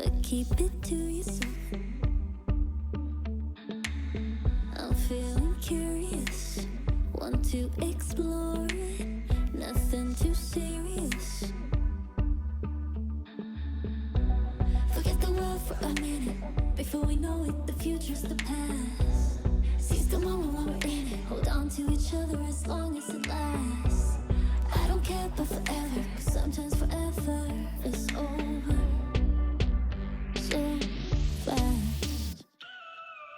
but keep it to yourself. I'm feeling curious, want to explore it, nothing too serious. Forget the world for a minute, before we know it, the future's the past. Seize the moment while we're in it, hold on to each other as long as it lasts. I don't care about forever, 'cause sometimes forever is over so fast.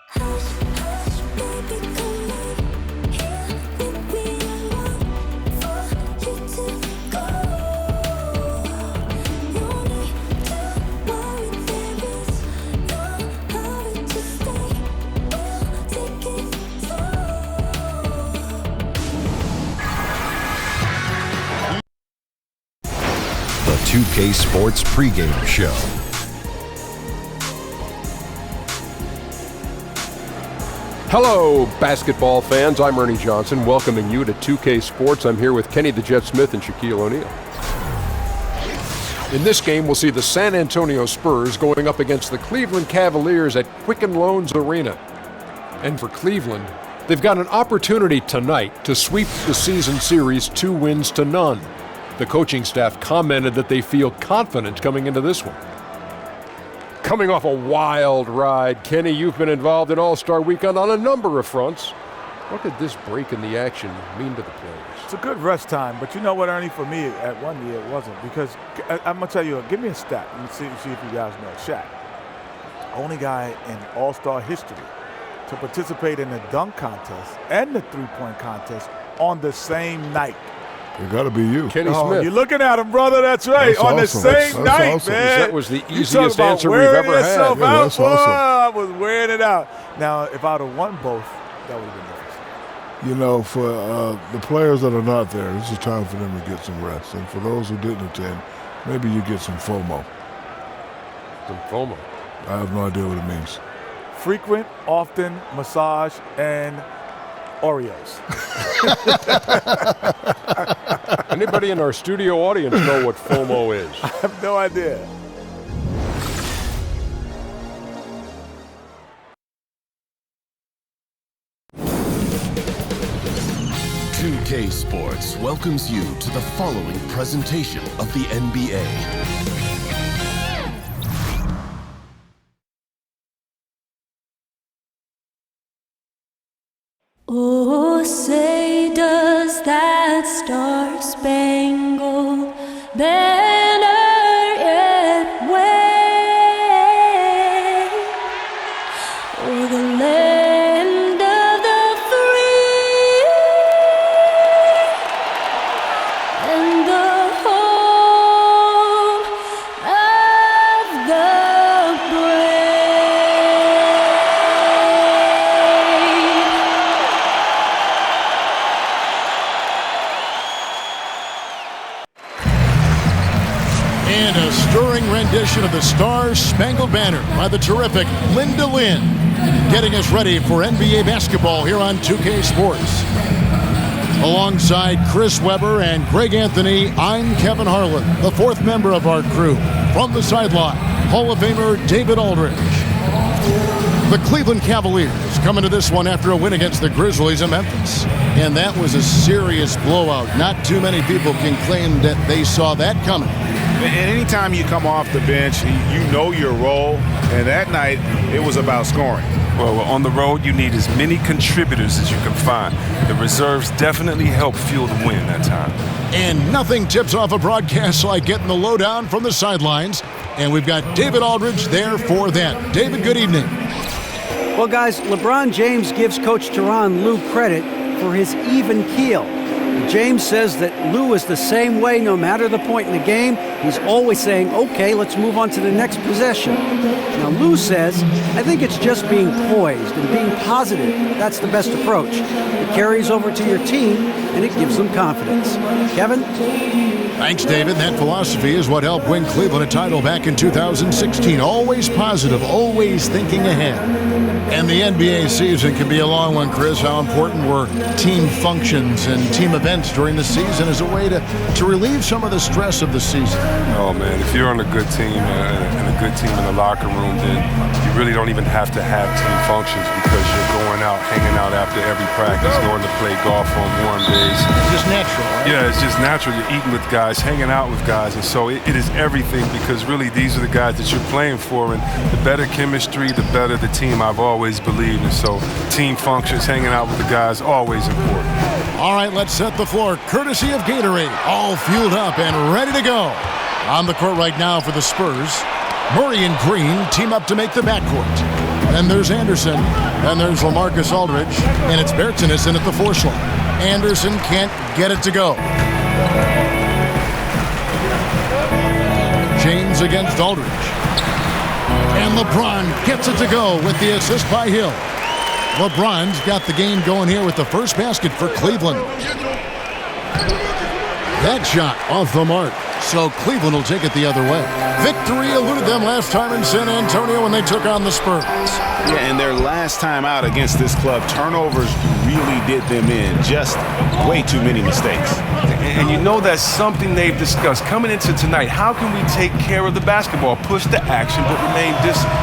Hush, hush, baby, come on, here with me, I want for you to go. No need to worry, there is no hurry to stay, we'll take it slow. The 2K Sports Pregame Show. Hello, basketball fans. I'm Ernie Johnson, welcoming you to 2K Sports. I'm here with Kenny the Jet Smith and Shaquille O'Neal. In this game, we'll see the San Antonio Spurs going up against the Cleveland Cavaliers at Quicken Loans Arena. And for Cleveland, they've got an opportunity tonight to sweep the season series 2-0. The coaching staff commented that they feel confident coming into this one. Coming off a wild ride, Kenny, you've been involved in All-Star Weekend on a number of fronts. What did this break in the action mean to the players? It's a good rest time, but you know what, Ernie, for me, at 1 year, it wasn't. Because I'm going to tell you, give me a stat. Let me see if you guys know. Shaq, only guy in All-Star history to participate in the dunk contest and the three-point contest on the same night. It got to be you. Kenny Smith. You're looking at him, brother. That's right. That's on awesome. the same That's night, awesome. man. That was the You easiest talk answer about we've wearing ever had. yourself Yeah, out, that's boy. awesome. I was wearing it out. Now, if I'd have won both, that would have been different. You know, for the players that are not there, this is time for them to get some rest. And for those who didn't attend, maybe you get some FOMO. Some FOMO. I have no idea what it means. Frequent, often, massage, and Oreos. Anybody in our studio audience know what FOMO is? I have no idea. K Sports welcomes you to the following presentation of the NBA. Oh, say does that star-spangled banner yet wave o'er the land of the free and the home of the And a stirring rendition of the Star-Spangled Banner by the terrific Linda Lynn, getting us ready for NBA basketball here on 2K Sports. Alongside Chris Webber and Greg Anthony, I'm Kevin Harlan, the fourth member of our crew. From the sideline, Hall of Famer David Aldridge. The Cleveland Cavaliers come into this one after a win against the Grizzlies in Memphis. And that was a serious blowout. Not too many people can claim that they saw that coming. And anytime you come off the bench, you know your role. And that night, it was about scoring. Well, on the road, you need as many contributors as you can find. The reserves definitely help fuel the win that time. And nothing tips off a broadcast like getting the lowdown from the sidelines. And we've got David Aldridge there for that. David, good evening. Well, guys, LeBron James gives Coach Tyronn Lue credit for his even keel. James says that Lue is the same way no matter the point in the game. He's always saying, okay, let's move on to the next possession. Now, Lue says, I think it's just being poised and being positive. That's the best approach. It carries over to your team, and it gives them confidence. Kevin? Thanks, David. That philosophy is what helped win Cleveland a title back in 2016. Always positive, always thinking ahead. And the NBA season can be a long one, Chris. How important were team functions and team events bench during the season as a way to relieve some of the stress of the season? Oh, man, if you're on a good team and a good team in the locker room, then you really don't even have to have team functions because you're going out, hanging out after every practice, going to play golf on warm days. It's just natural, right? Yeah, it's just natural. You're eating with guys, hanging out with guys, and so it is everything because really these are the guys that you're playing for, and the better chemistry, the better the team, I've always believed. And so team functions, hanging out with the guys, always important. All right, let's set the floor courtesy of Gatorade. All fueled up and ready to go. On the court right now for the Spurs, Murray and Green team up to make the backcourt. Then there's Anderson, then there's LaMarcus Aldridge, and it's Bertinason at the four slot. Anderson can't get it to go. James against Aldridge. And LeBron gets it to go with the assist by Hill. LeBron's got the game going here with the first basket for Cleveland. That shot off the mark, so Cleveland will take it the other way. Victory eluded them last time in San Antonio when they took on the Spurs. Yeah, and their last time out against this club, turnovers really did them in. Just way too many mistakes. And you know that's something they've discussed. Coming into tonight, how can we take care of the basketball, push the action, but remain disciplined?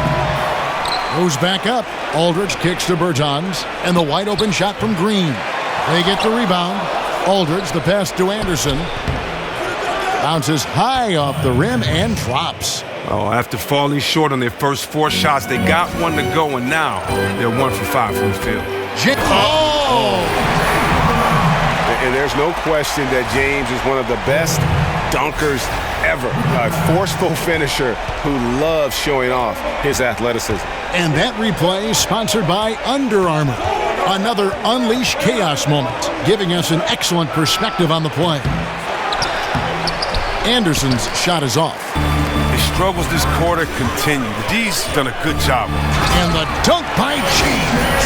Goes back up. Aldridge kicks to Bertans, and the wide open shot from Green. They get the rebound. Aldridge, the pass to Anderson. Bounces high off the rim and drops. Oh, after falling short on their first 4 shots, they got one to go, and now they're 1 for 5 from the field. And there's no question that James is one of the best dunkers ever. A forceful finisher who loves showing off his athleticism. And that replay sponsored by Under Armour. Another Unleash Chaos moment, giving us an excellent perspective on the play. Anderson's shot is off. His struggles this quarter continue. The D's done a good job. And the dunk by James.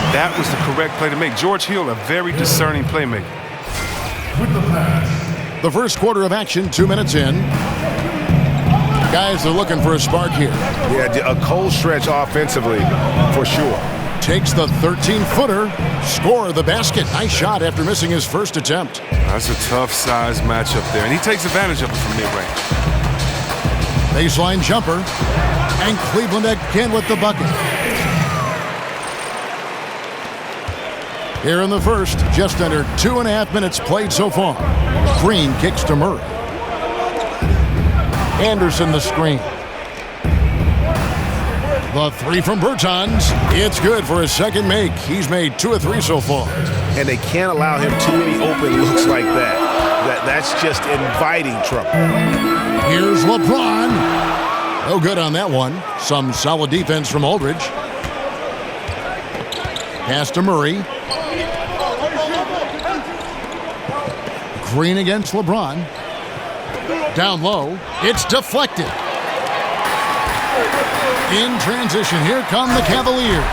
That was the correct play to make. George Hill, a very discerning playmaker. The first quarter of action, 2 minutes in. Guys are looking for a spark here. Yeah, a cold stretch offensively, for sure. Takes the 13-footer, score the basket. Nice shot after missing his first attempt. That's a tough size matchup there, and he takes advantage of it from mid-range. Baseline jumper, and Cleveland again with the bucket. Here in the first, just under 2.5 minutes played so far. Green kicks to Murray. Anderson the screen. The three from Bertans. It's good for his second make. He's made 2 of 3 so far. And they can't allow him too many open looks like that. That's just inviting trouble. Here's LeBron. No good on that one. Some solid defense from Aldridge. Pass to Murray. Green against LeBron. Down low. It's deflected. In transition, here come the Cavaliers.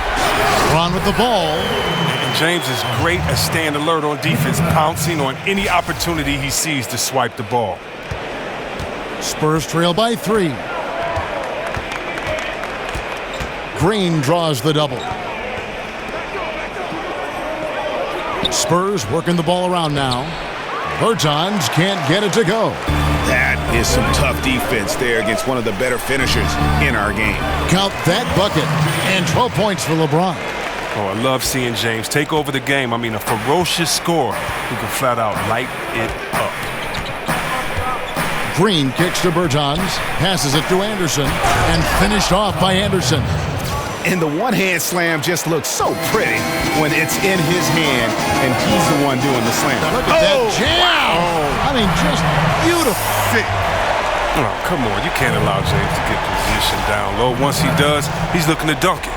LeBron with the ball. And James is great at staying alert on defense, pouncing on any opportunity he sees to swipe the ball. Spurs trail by 3. Green draws the double. Spurs working the ball around now. Bertans can't get it to go. That is some tough defense there against one of the better finishers in our game. Count that bucket. And 12 points for LeBron. Oh, I love seeing James take over the game. I mean, a ferocious scorer who can flat out light it up. Green kicks to Bertans, passes it to Anderson, and finished off by Anderson. And the one-hand slam just looks so pretty when it's in his hand and he's the one doing the slam. Now look at that jam! Wow. I mean, just beautiful. Oh, come on. You can't allow James to get position down low. Once he does, he's looking to dunk it.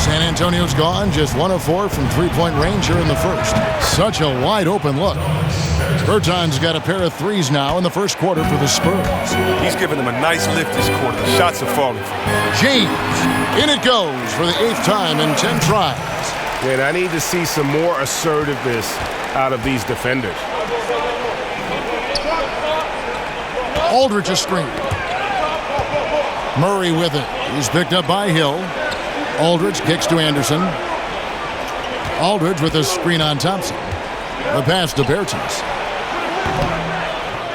San Antonio's gone, just 1 of 4 from three-point range here in the first. Such a wide-open look. Bertans got a pair of threes now in the first quarter for the Spurs. He's giving them a nice lift this quarter. The shots are falling for him. James, in it goes for the 8th time in 10 tries. And I need to see some more assertiveness out of these defenders. Aldridge a screen. Murray with it. He's picked up by Hill. Aldridge kicks to Anderson. Aldridge with a screen on Thompson. The pass to Bertens.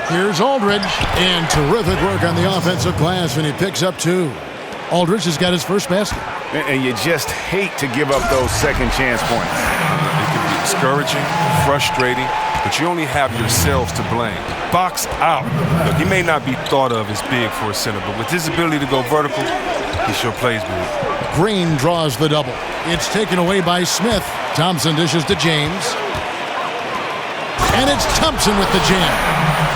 Here's Aldridge, and terrific work on the offensive glass, and he picks up 2. Aldridge has got his first basket. And you just hate to give up those second chance points. It can be discouraging, frustrating, but you only have yourselves to blame. Box out. Look, he may not be thought of as big for a center, but with his ability to go vertical, he sure plays big. Green draws the double. It's taken away by Smith. Thompson dishes to James. And it's Thompson with the jam.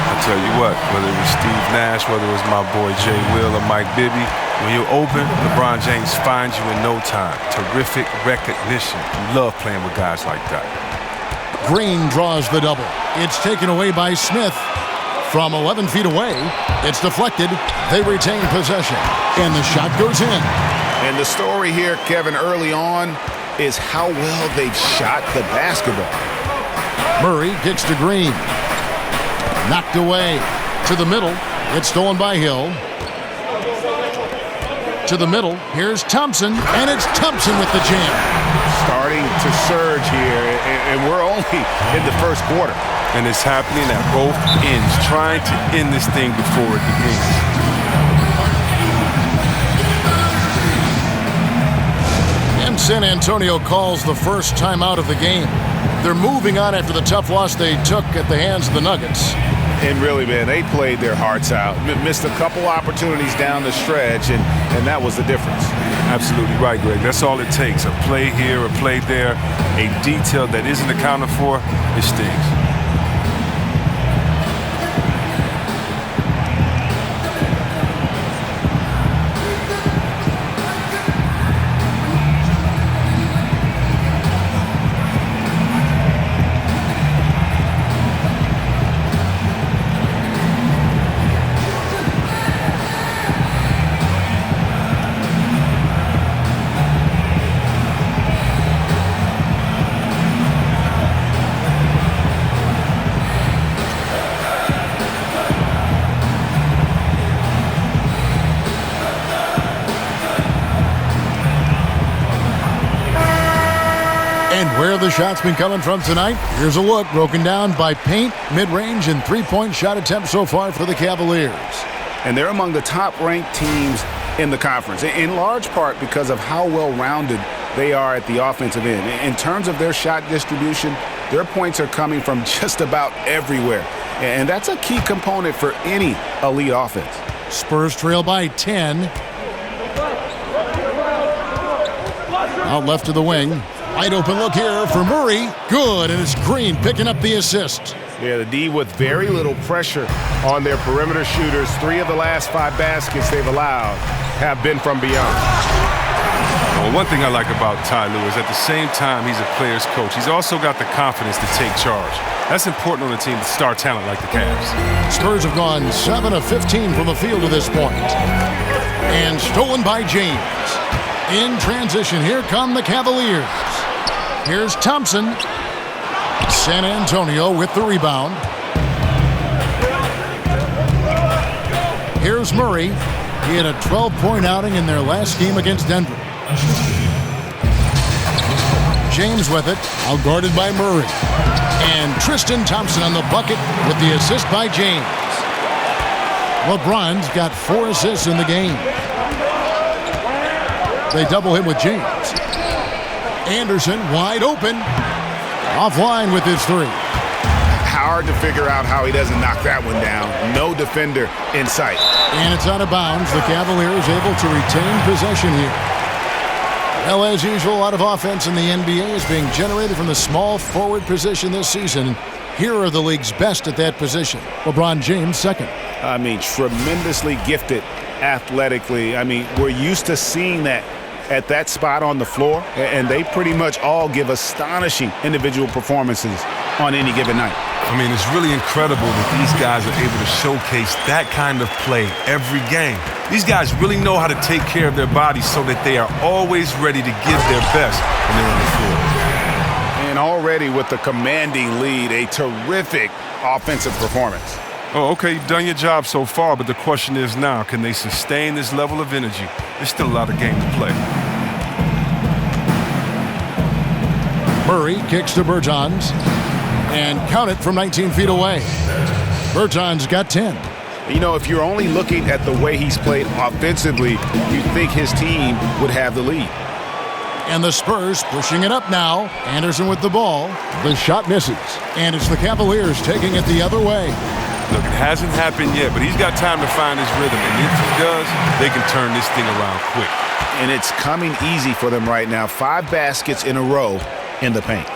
I tell you what, whether it was Steve Nash, whether it was my boy Jay Will or Mike Bibby, when you're open, LeBron James finds you in no time. Terrific recognition. You love playing with guys like that. Green draws the double. It's taken away by Smith. From 11 feet away, it's deflected. They retain possession, and the shot goes in. And the story here, Kevin, early on is how well they've shot the basketball. Murray kicks to Green. Knocked away. To the middle. It's stolen by Hill. To the middle. Here's Thompson, and it's Thompson with the jam. Starting to surge here, and we're only in the first quarter. And it's happening at both ends, trying to end this thing before it begins. And San Antonio calls the first timeout of the game. They're moving on after the tough loss they took at the hands of the Nuggets. And really, man, they played their hearts out. Missed a couple opportunities down the stretch, and that was the difference. Absolutely right, Greg. That's all it takes. A play here, a play there, a detail that isn't accounted for, it stings. Where the shots been coming from tonight? Here's a look broken down by paint, mid-range, and three-point shot attempts so far for the Cavaliers. And they're among the top-ranked teams in the conference, in large part because of how well-rounded they are at the offensive end. In terms of their shot distribution, their points are coming from just about everywhere. And that's a key component for any elite offense. Spurs trail by 10. Out left to the wing. Wide open look here for Murray. Good, and it's Green picking up the assist. Yeah, the D with very little pressure on their perimeter shooters. 3 of the last 5 baskets they've allowed have been from beyond. Well, one thing I like about Ty Lue is at the same time he's a player's coach, he's also got the confidence to take charge. That's important on a team with star talent like the Cavs. Spurs have gone 7 of 15 from the field to this point. And stolen by James. In transition, here come the Cavaliers. Here's Thompson. San Antonio with the rebound. Here's Murray. He had a 12-point outing in their last game against Denver. James with it, outguarded by Murray. And Tristan Thompson on the bucket with the assist by James. LeBron's got 4 assists in the game. They double him with James. Anderson wide open. Offline with his 3. Hard to figure out how he doesn't knock that one down. No defender in sight. And it's out of bounds. The Cavaliers able to retain possession here. Well, as usual, a lot of offense in the NBA is being generated from the small forward position this season. Here are the league's best at that position. LeBron James second. I mean, tremendously gifted athletically. I mean, we're used to seeing that at that spot on the floor, and they pretty much all give astonishing individual performances on any given night. I mean, it's really incredible that these guys are able to showcase that kind of play every game. These guys really know how to take care of their bodies so that they are always ready to give their best when they're on the floor. And already with the commanding lead, a terrific offensive performance. Oh, okay, you've done your job so far, but the question is now, can they sustain this level of energy? There's still a lot of game to play. Murray kicks to Bertans. And count it from 19 feet away. Berton's got 10. You know, if you're only looking at the way he's played offensively, you'd think his team would have the lead. And the Spurs pushing it up now. Anderson with the ball. The shot misses. And it's the Cavaliers taking it the other way. Look, it hasn't happened yet, but he's got time to find his rhythm. And if he does, they can turn this thing around quick. And it's coming easy for them right now. 5 baskets in a row in the paint.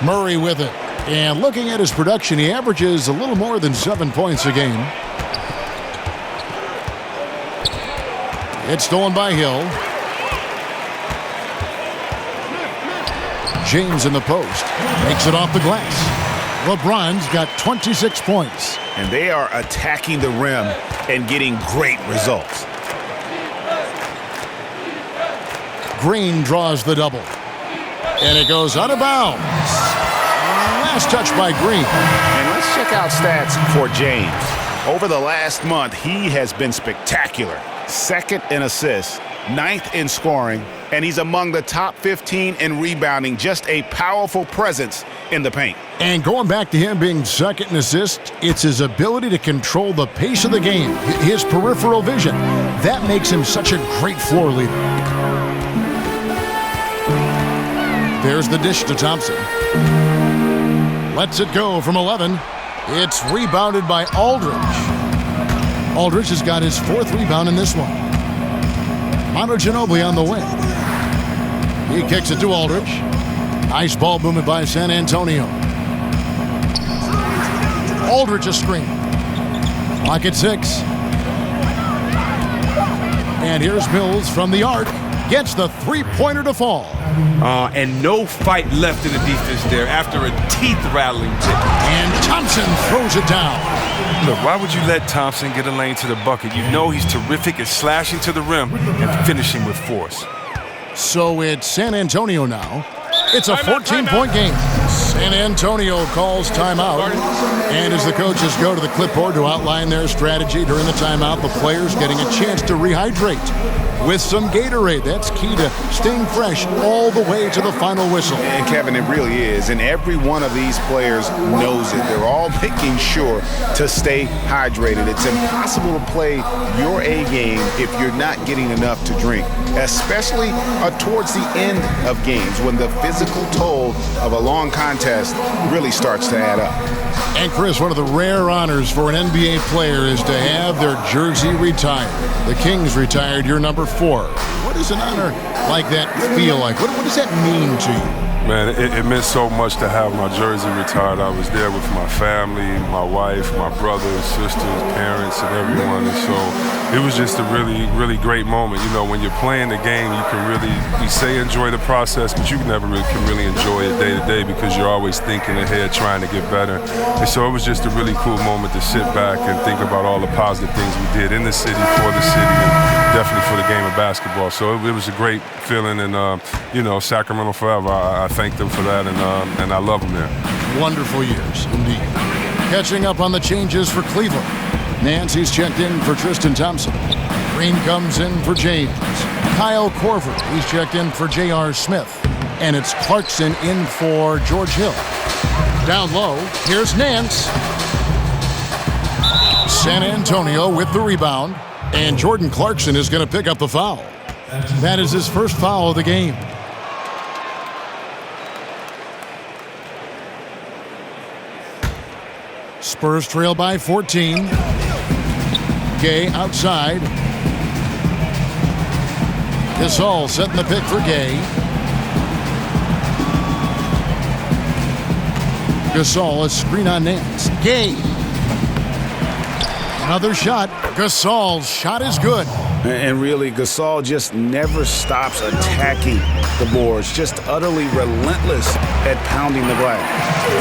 Murray with it. And looking at his production, he averages a little more than 7 points a game. It's stolen by Hill. James in the post. Makes it off the glass. LeBron's got 26 points. And they are attacking the rim and getting great results. Green draws the double. And it goes out of bounds. Last touch by Green. And let's check out stats for James. Over the last month, he has been spectacular. 2nd in assists, 9th in scoring, and he's among the top 15 in rebounding. Just a powerful presence in the paint. And going back to him being 2nd in assists, it's his ability to control the pace of the game, his peripheral vision. That makes him such a great floor leader. There's the dish to Thompson. Lets it go from 11. It's rebounded by Aldridge. Aldridge has got his 4th rebound in this one. Manu Ginobili on the wing. He kicks it to Aldridge. Nice ball movement by San Antonio. Aldridge a screen. Clock at 6. And here's Mills from the arc. Gets the 3-pointer to fall. And no fight left in the defense there after a teeth-rattling tip. And Thompson throws it down. Look, why would you let Thompson get a lane to the bucket? You know he's terrific at slashing to the rim and finishing with force. So it's San Antonio now. It's a 14-point game. San Antonio calls timeout. And as the coaches go to the clipboard to outline their strategy during the timeout, the players getting a chance to rehydrate with some Gatorade. That's key to staying fresh all the way to the final whistle. And Kevin, it really is. And every one of these players knows it. They're all making sure to stay hydrated. It's impossible to play your A game if you're not getting enough to drink, especially towards the end of games when the physical toll of a long contest really starts to add up. And Chris, one of the rare honors for an NBA player is to have their jersey retired. The Kings retired your number 4. What does an honor like that feel like? What does that mean to you? Man, it meant so much to have my jersey retired. I was there with my family, my wife, my brothers, sisters, parents, and everyone. And so it was just a really, really great moment. You know, when you're playing the game, you can really, we say enjoy the process, but you never really can really enjoy it day to day because you're always thinking ahead, trying to get better. And so it was just a really cool moment to sit back and think about all the positive things we did in the city, for the city, and definitely for the game of basketball. So it was a great feeling, and you know, Sacramento forever. I thank them for that, and I love them there. Wonderful years, indeed. Catching up on the changes for Cleveland. Nancy's checked in for Tristan Thompson. Green comes in for James. Kyle Korver, he's checked in for J.R. Smith. And it's Clarkson in for George Hill. Down low, here's Nance. San Antonio with the rebound. And Jordan Clarkson is going to pick up the foul. That is his first foul of the game. Spurs trail by 14. Gay outside. Gasol setting the pick for Gay. Gasol, a screen on Nance. Gay. Another shot. Gasol's shot is good. And really, Gasol just never stops attacking the boards, just utterly relentless at pounding the glass.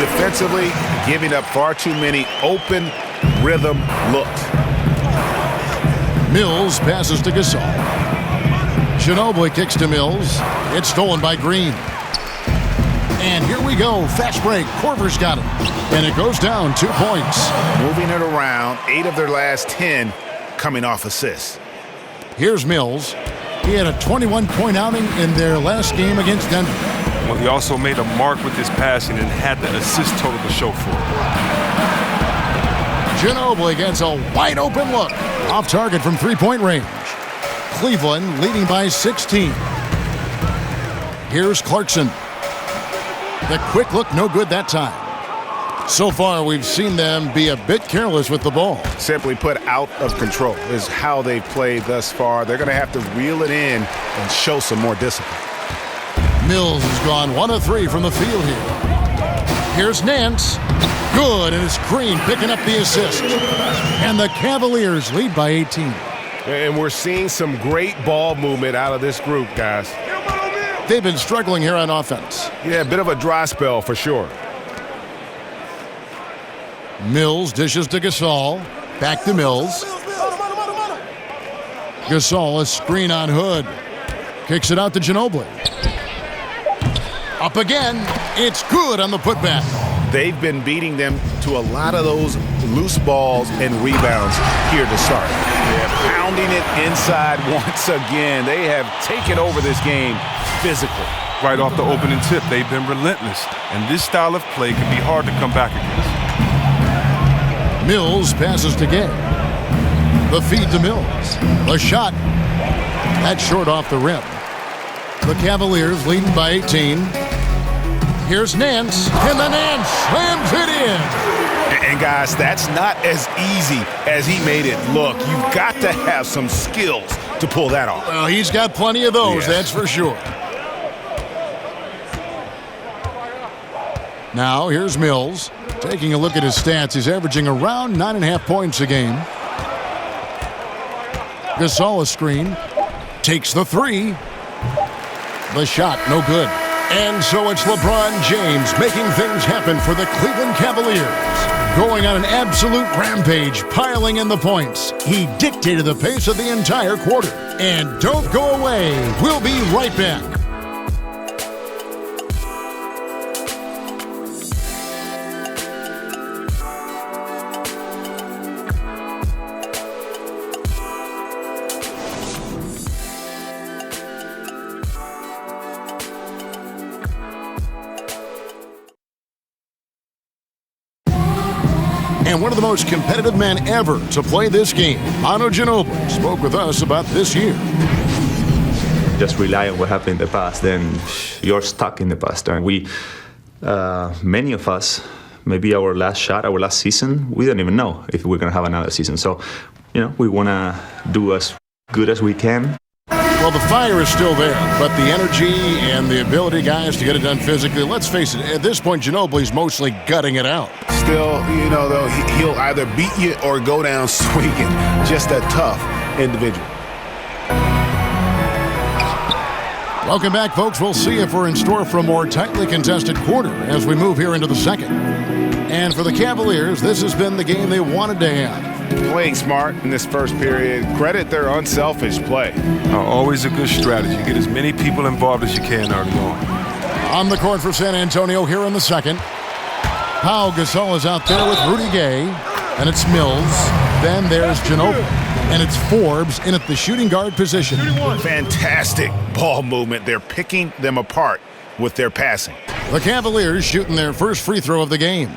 Defensively, giving up far too many open rhythm looks. Mills passes to Gasol. Ginobili kicks to Mills. It's stolen by Green. And here we go. Fast break. Korver's got it. And it goes down 2 points. Moving it around, 8 of their last 10 coming off assists. Here's Mills. He had a 21-point outing in their last game against Denver. Well, he also made a mark with his passing and had the assist total to show for it. Ginobili gets a wide open look. Off target from three-point range. Cleveland leading by 16. Here's Clarkson. The quick look, no good that time. So far, we've seen them be a bit careless with the ball. Simply put, out of control is how they've played thus far. They're going to have to reel it in and show some more discipline. Mills has gone 1 of 3 from the field here. Here's Nance. Good, and it's Green picking up the assist. And the Cavaliers lead by 18. And we're seeing some great ball movement out of this group, guys. They've been struggling here on offense. Yeah, a bit of a dry spell for sure. Mills dishes to Gasol. Back to Mills. Gasol, a screen on Hood. Kicks it out to Ginobili. Up again. It's good on the putback. They've been beating them to a lot of those loose balls and rebounds here to start. Yeah, pounding it inside once again. They have taken over this game physically. Right off the opening tip, they've been relentless. And this style of play can be hard to come back against. Mills passes to Gay. The feed to Mills. The shot. That's short off the rim. The Cavaliers leading by 18. Here's Nance. And the Nance slams it in. And guys, that's not as easy as he made it look. You've got to have some skills to pull that off. Well, he's got plenty of those, that's for sure. Now, here's Mills. Taking a look at his stats, he's averaging around 9.5 points a game. Gasol a screen. Takes the three. The shot, no good. And so it's LeBron James making things happen for the Cleveland Cavaliers. Going on an absolute rampage, piling in the points. He dictated the pace of the entire quarter. And don't go away. We'll be right back. And one of the most competitive men ever to play this game, Manu Ginobili, spoke with us about this year. Just rely on what happened in the past, then you're stuck in the past. And we, many of us, maybe our last shot, our last season, we don't even know if we're going to have another season. So, we want to do as good as we can. Well, the fire is still there, but the energy and the ability, guys, to get it done physically, let's face it, at this point, Ginobili's mostly gutting it out. Still, though, he'll either beat you or go down swinging. Just a tough individual. Welcome back, folks. We'll see if we're in store for a more tightly contested quarter as we move here into the second. And for the Cavaliers, this has been the game they wanted to have. Playing smart in this first period. Credit their unselfish play. Always a good strategy. Get as many people involved as you can early on. On the court for San Antonio here in the second. Pau Gasol is out there with Rudy Gay. And it's Mills. Then there's Ginobili. And it's Forbes in at the shooting guard position. Fantastic ball movement. They're picking them apart with their passing. The Cavaliers shooting their first free throw of the game.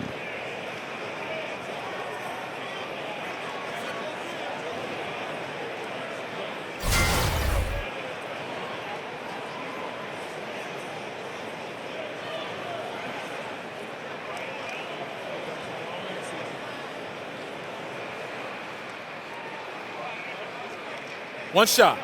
One shot.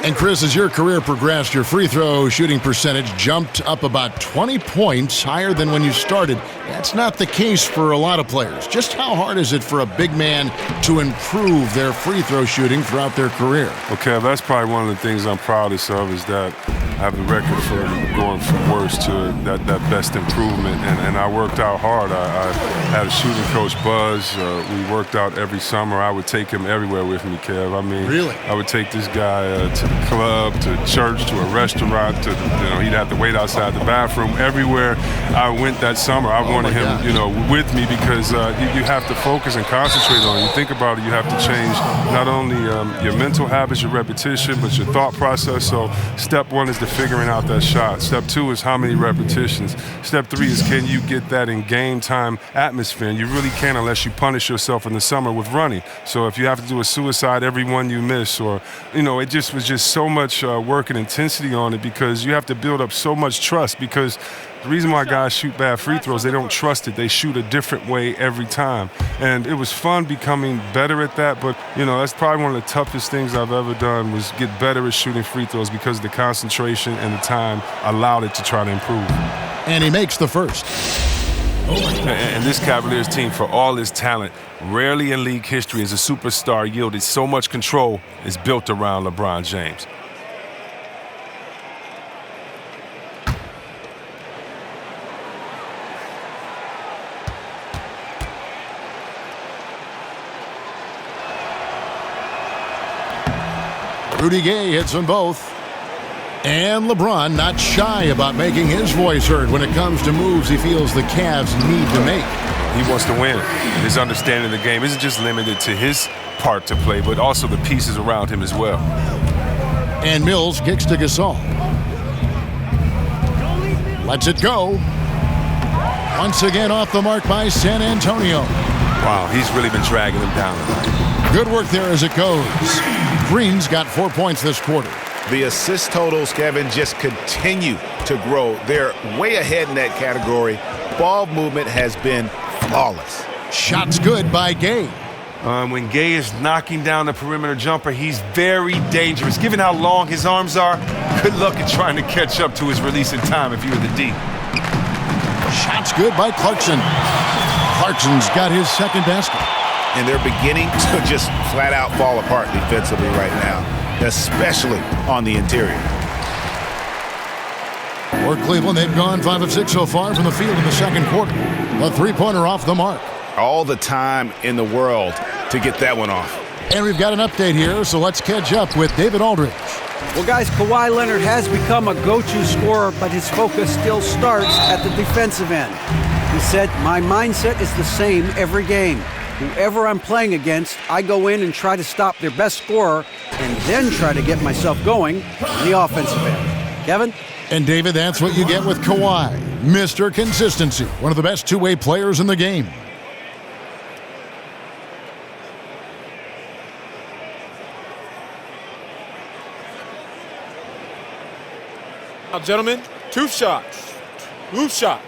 And Chris, as your career progressed, your free throw shooting percentage jumped up about 20 points higher than when you started. That's not the case for a lot of players. Just how hard is it for a big man to improve their free throw shooting throughout their career? Okay, that's probably one of the things I'm proudest of is that I have the record for going from worst to that best improvement, and I worked out hard. I had a shooting coach, Buzz. We worked out every summer. I would take him everywhere with me, Kev. I mean, really? I would take this guy to the club, to church, to a restaurant, he'd have to wait outside the bathroom. Everywhere I went that summer, I wanted him, with me because you have to focus and concentrate on it. You think about it, you have to change not only your mental habits, your repetition, but your thought process. So step one is figuring out that shot. Step two is how many repetitions. Step three is can you get that in game time atmosphere? And you really can't unless you punish yourself in the summer with running. So if you have to do a suicide every one you miss, or it just was just so much work and intensity on it because you have to build up so much trust because the reason why guys shoot bad free throws, they don't trust it. They shoot a different way every time. And it was fun becoming better at that, but, that's probably one of the toughest things I've ever done was get better at shooting free throws because the concentration and the time allowed it to try to improve. And he makes the first. And this Cavaliers team, for all its talent, rarely in league history has a superstar yielded so much control is built around LeBron James. Rudy Gay hits them both. And LeBron not shy about making his voice heard when it comes to moves he feels the Cavs need to make. He wants to win. His understanding of the game isn't just limited to his part to play, but also the pieces around him as well. And Mills kicks to Gasol. Lets it go. Once again off the mark by San Antonio. Wow, he's really been dragging them down tonight. Good work there as it goes. Green's got 4 points this quarter. The assist totals, Kevin, just continue to grow. They're way ahead in that category. Ball movement has been flawless. Shots good by Gay. When Gay is knocking down the perimeter jumper, he's very dangerous. Given how long his arms are, good luck in trying to catch up to his release in time if you're the D. Shots good by Clarkson. Clarkson's got his second basket. And they're beginning to just flat out fall apart defensively right now, especially on the interior. For Cleveland, they've gone 5 of 6 so far from the field in the second quarter. A three-pointer off the mark. All the time in the world to get that one off. And we've got an update here, so let's catch up with David Aldridge. Well, guys, Kawhi Leonard has become a go-to scorer, but his focus still starts at the defensive end. He said, "My mindset is the same every game. Whoever I'm playing against, I go in and try to stop their best scorer and then try to get myself going on the offensive end." Kevin? And David, that's what you get with Kawhi. Mr. Consistency, one of the best two-way players in the game. Now, gentlemen, 2 shots. 2 shots.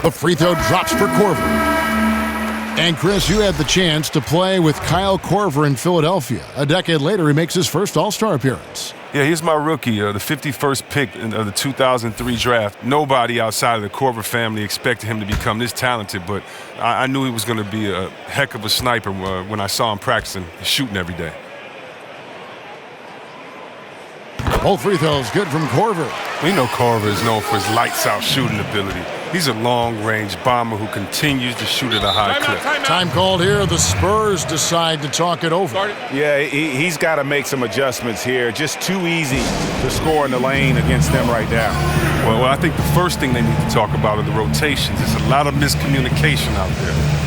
The free throw drops for Korver. And Chris, you had the chance to play with Kyle Korver in Philadelphia. A decade later, he makes his first All-Star appearance. Yeah, he's my rookie, the 51st pick of the 2003 draft. Nobody outside of the Korver family expected him to become this talented, but I knew he was going to be a heck of a sniper when I saw him practicing, shooting every day. Both free throws good from Korver. We know Korver is known for his lights-out shooting ability. He's a long-range bomber who continues to shoot at a high clip. Time called here. The Spurs decide to talk it over. Yeah, he's got to make some adjustments here. Just too easy to score in the lane against them right now. Well, I think the first thing they need to talk about are the rotations. There's a lot of miscommunication out there.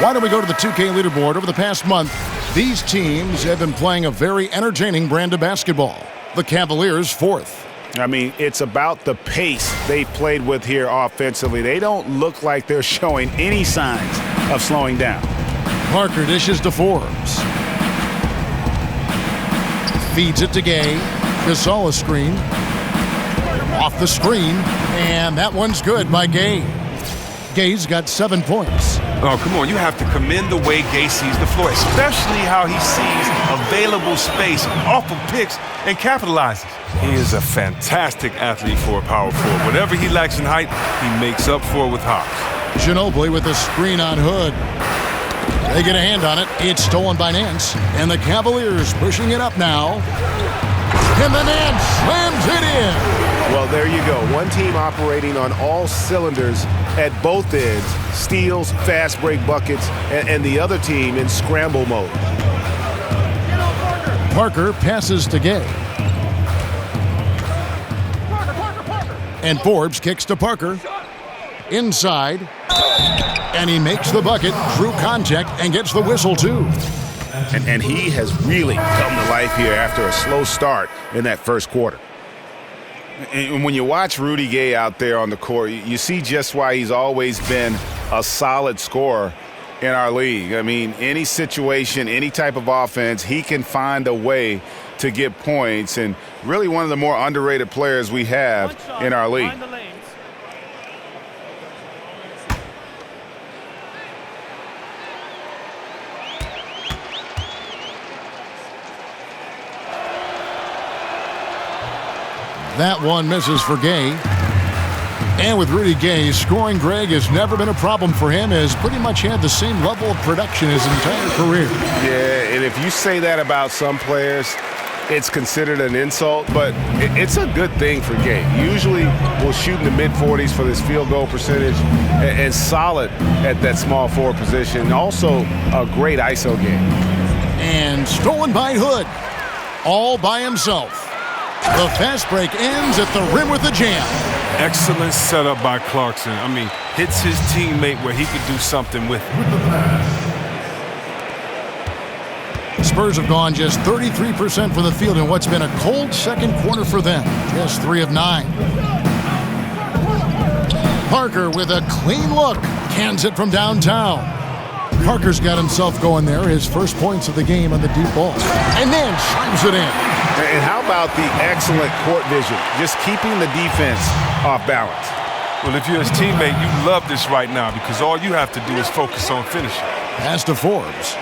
Why don't we go to the 2K leaderboard? Over the past month, these teams have been playing a very entertaining brand of basketball. The Cavaliers, 4th. I mean, it's about the pace they played with here offensively. They don't look like they're showing any signs of slowing down. Parker dishes to Forbes. Feeds it to Gay. Gasol a screen. Off the screen. And that one's good by Gay. Gay's got 7 points. Oh, come on. You have to commend the way Gay sees the floor, especially how he sees available space off of picks and capitalizes. He is a fantastic athlete for a power forward. Whatever he lacks in height, he makes up for with hops. Ginobili with a screen on Hood. They get a hand on it. It's stolen by Nance. And the Cavaliers pushing it up now. And the Nance slams it in. Well, there you go. One team operating on all cylinders at both ends. Steals, fast break buckets, and the other team in scramble mode. Parker passes to Gay. And Forbes kicks to Parker. Inside. And he makes the bucket, drew contact, and gets the whistle, too. And he has really come to life here after a slow start in that first quarter. And when you watch Rudy Gay out there on the court, you see just why he's always been a solid scorer in our league. I mean, any situation, any type of offense, he can find a way to get points, and really one of the more underrated players we have in our league. That one misses for Gay. And with Rudy Gay, scoring, Greg, has never been a problem for him. Has pretty much had the same level of production his entire career. Yeah, and if you say that about some players, it's considered an insult, but it's a good thing for Gay. Usually we'll shoot in the mid-40s for this field goal percentage and solid at that small forward position. Also a great ISO game. And stolen by Hood, all by himself. The fast break ends at the rim with a jam. Excellent setup by Clarkson. I mean, hits his teammate where he could do something with it. Spurs have gone just 33% from the field in what's been a cold second quarter for them. Just 3 of 9. Parker with a clean look. Cans it from downtown. Parker's got himself going there. His first points of the game on the deep ball. And then slams it in. And how about the excellent court vision? Just keeping the defense off balance. Well, if you're his teammate, you love this right now because all you have to do is focus on finishing. Pass to Forbes.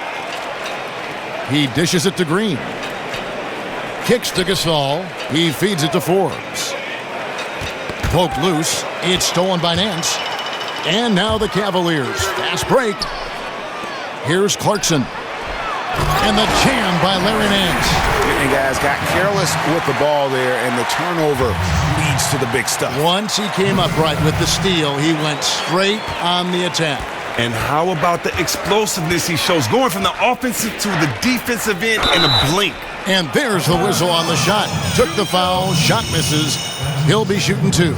He dishes it to Green. Kicks to Gasol. He feeds it to Forbes. Poked loose. It's stolen by Nance. And now the Cavaliers. Fast break. Here's Clarkson. And the jam by Larry Nance. And guys got careless with the ball there, and the turnover leads to the big stuff. Once he came up right with the steal, he went straight on the attack. And how about the explosiveness he shows, going from the offensive to the defensive end in a blink. And there's the whistle on the shot. Took the foul, shot misses. He'll be shooting 2.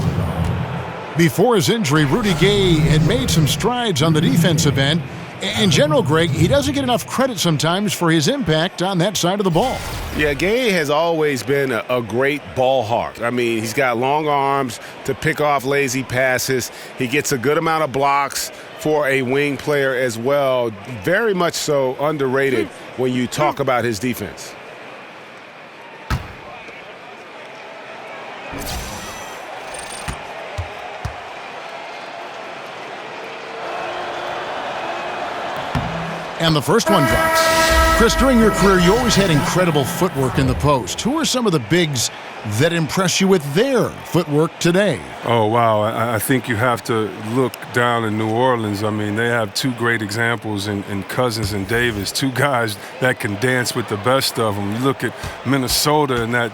Before his injury, Rudy Gay had made some strides on the defensive end. In general, Greg, he doesn't get enough credit sometimes for his impact on that side of the ball. Yeah, Gay has always been a great ball hawk. I mean, he's got long arms to pick off lazy passes. He gets a good amount of blocks for a wing player as well. Very much so underrated when you talk about his defense. And the first one drops. Chris, during your career, you always had incredible footwork in the post. Who are some of the bigs that impress you with their footwork today? Oh, wow. I think you have to look down in New Orleans. I mean, they have 2 great examples in Cousins and Davis, 2 guys that can dance with the best of them. You look at Minnesota and that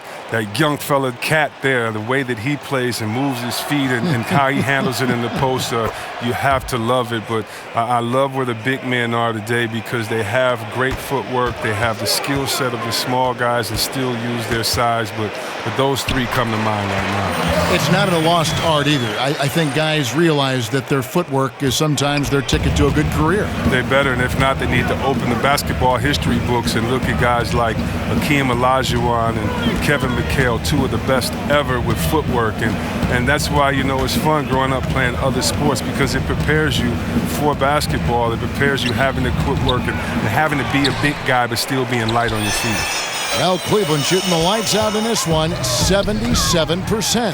young fella Cat there, the way that he plays and moves his feet and how he handles it in the post, you have to love it. But I love where the big men are today because they have great footwork. They have the skill set of the small guys and still use their size. But But those three come to mind right now. It's not a lost art either. I think guys realize that their footwork is sometimes their ticket to a good career. They're better, and if not, they need to open the basketball history books and look at guys like Hakeem Olajuwon and Kevin McHale, two of the best ever with footwork. And that's why, it's fun growing up playing other sports, because it prepares you for basketball. It prepares you having to quit work and having to be a big guy but still being light on your feet. Well, Cleveland shooting the lights out in this one, 77%.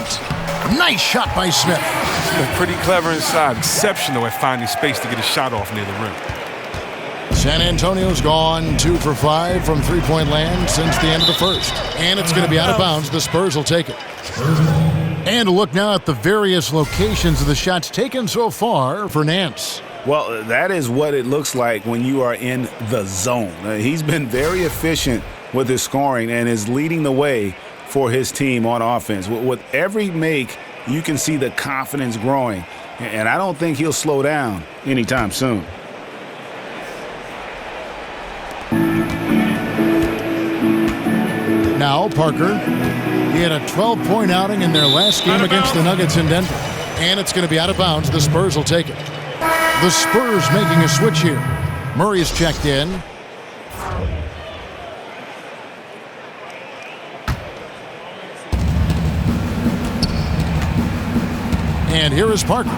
Nice shot by Smith. They're pretty clever inside, exceptional at finding space to get a shot off near the rim. San Antonio's gone 2 for 5 from three-point land since the end of the first. And it's going to be out of bounds. The Spurs will take it. And a look now at the various locations of the shots taken so far for Nance. Well, that is what it looks like when you are in the zone. He's been very efficient with his scoring and is leading the way for his team on offense. With every make, you can see the confidence growing, and I don't think he'll slow down anytime soon. Now Parker, he had a 12-point outing in their last game against the Nuggets in Denver, and it's going to be out of bounds. The Spurs will take it. The Spurs making a switch here. Murray's checked in. And here is Parker.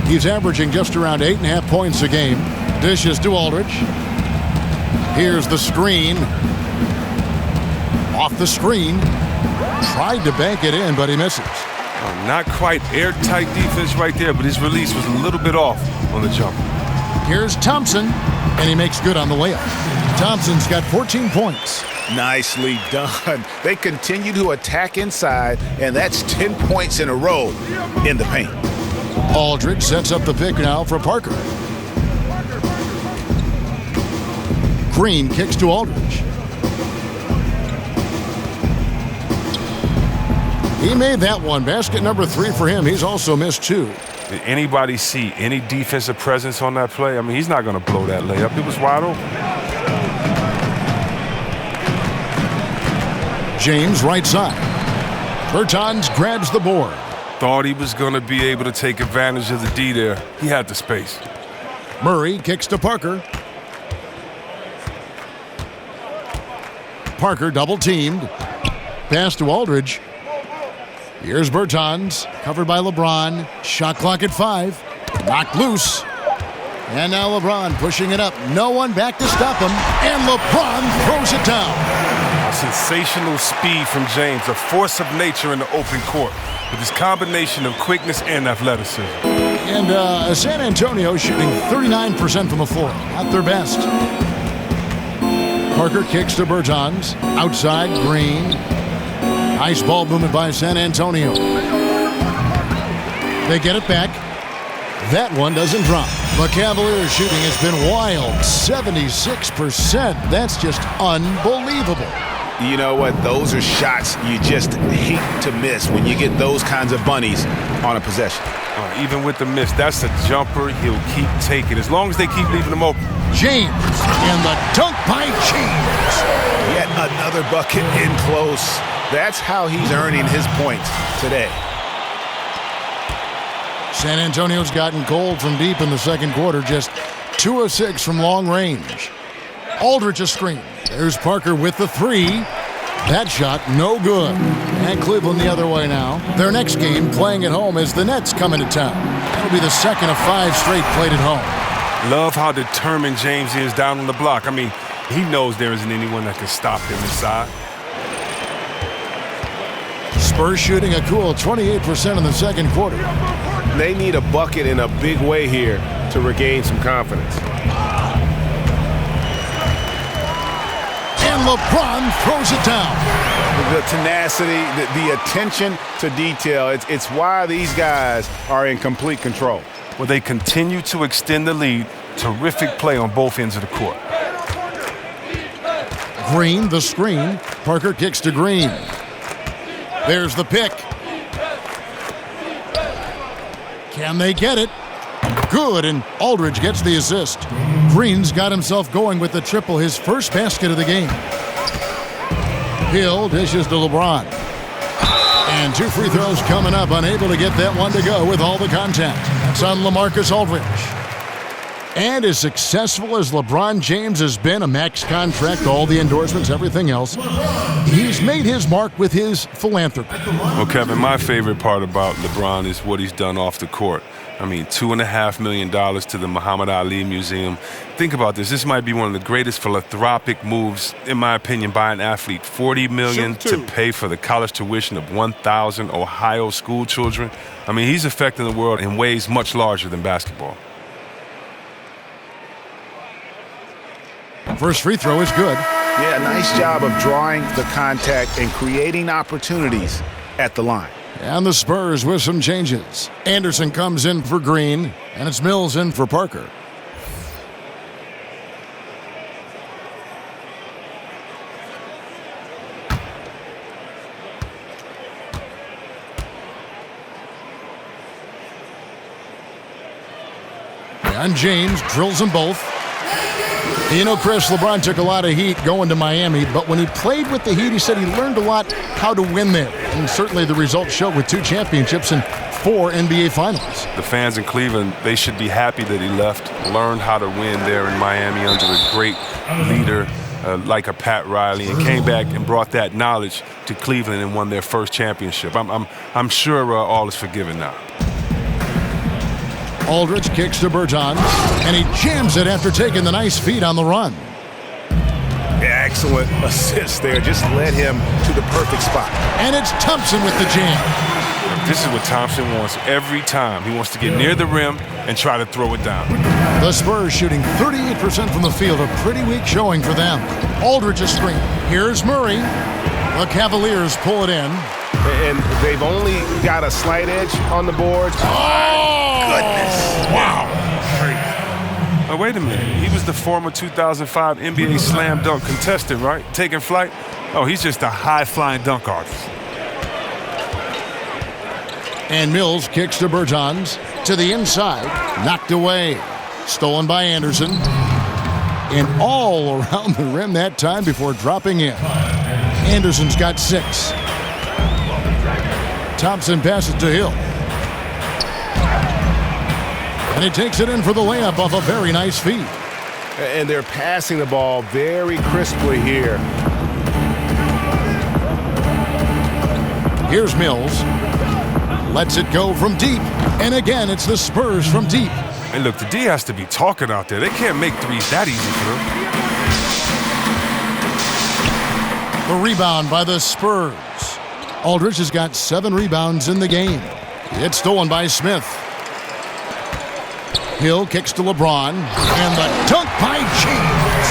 He's averaging just around 8.5 points a game. Dishes to Aldridge. Here's the screen. Off the screen. Tried to bank it in, but he misses. Oh, not quite airtight defense right there, but his release was a little bit off on the jump. Here's Thompson, and he makes good on the layup. Thompson's got 14 points. Nicely done. They continue to attack inside, and that's 10 points in a row in the paint. Aldridge sets up the pick now for Parker. Green kicks to Aldridge. He made that one. Basket number 3 for him. He's also missed 2. Did anybody see any defensive presence on that play? I mean, he's not going to blow that layup. It was wide open. James right side. Bertans grabs the board. Thought he was going to be able to take advantage of the D there. He had the space. Murray kicks to Parker. Parker double teamed. Pass to Aldridge. Here's Bertans, covered by LeBron. Shot clock at 5. Knocked loose. And now LeBron pushing it up. No one back to stop him. And LeBron throws it down. A sensational speed from James, a force of nature in the open court with his combination of quickness and athleticism. And San Antonio shooting 39% from the floor. At their best. Parker kicks to Bertans. Outside, Green. Nice ball movement by San Antonio. They get it back. That one doesn't drop. The Cavaliers shooting has been wild. 76%. That's just unbelievable. You know what? Those are shots you just hate to miss when you get those kinds of bunnies on a possession. Even with the miss, that's a jumper he'll keep taking as long as they keep leaving him open. James and the dunk by James. Yet another bucket in close. That's how he's earning his points today. San Antonio's gotten cold from deep in the second quarter, just 2 of 6 from long range. Aldridge a screen. There's Parker with the 3. That shot no good. And Cleveland the other way now. Their next game playing at home as the Nets come into town. That'll be the second of 5 straight played at home. Love how determined James is down on the block. I mean, he knows there isn't anyone that can stop him inside. Spurs shooting a cool 28% in the second quarter. They need a bucket in a big way here to regain some confidence. And LeBron throws it down. The tenacity, the attention to detail, it's why these guys are in complete control. Well, they continue to extend the lead. Terrific play on both ends of the court. Green, the screen. Parker kicks to Green. There's the pick. Can they get it? Good, and Aldridge gets the assist. Green's got himself going with the triple, his first basket of the game. Hill dishes to LeBron. And 2 free throws coming up, unable to get that one to go with all the contact. That's on LaMarcus Aldridge. And as successful as LeBron James has been, a max contract, all the endorsements, everything else, he's made his mark with his philanthropy. Well, Kevin, my favorite part about LeBron is what he's done off the court. I mean, $2.5 million to the Muhammad Ali Museum. Think about this. This might be one of the greatest philanthropic moves, in my opinion, by an athlete. $40 million to pay for the college tuition of 1,000 Ohio school children. I mean, he's affecting the world in ways much larger than basketball. First free throw is good. Yeah, nice job of drawing the contact and creating opportunities at the line. And the Spurs with some changes. Anderson comes in for Green, and it's Mills in for Parker. And James drills them both. You know, Chris, LeBron took a lot of heat going to Miami, but when he played with the Heat, he said he learned a lot how to win there. And certainly the results show with 2 championships and 4 NBA Finals. The fans in Cleveland, they should be happy that he left, learned how to win there in Miami under a great leader like a Pat Riley, and came back and brought that knowledge to Cleveland and won their first championship. I'm sure all is forgiven now. Aldridge kicks to Bertans, and he jams it after taking the nice feed on the run. Excellent assist there. Just led him to the perfect spot. And it's Thompson with the jam. This is what Thompson wants every time. He wants to get near the rim and try to throw it down. The Spurs shooting 38% from the field, a pretty weak showing for them. Aldridge a screen. Here's Murray. The Cavaliers pull it in. And they've only got a slight edge on the boards. Oh, goodness. Wow. Oh, wait a minute. He was the former 2005 NBA slam dunk contestant, right? Taking flight? Oh, he's just a high-flying dunk artist. And Mills kicks to Bertans. To the inside. Knocked away. Stolen by Anderson. And all around the rim that time before dropping in. Anderson's got 6. Thompson passes to Hill. And he takes it in for the layup off a very nice feed. And they're passing the ball very crisply here. Here's Mills. Lets it go from deep. And again, it's the Spurs from deep. And look, the D has to be talking out there. They can't make threes that easy for them. The rebound by the Spurs. Aldridge has got 7 rebounds in the game. It's stolen by Smith. Hill kicks to LeBron. And the dunk by James.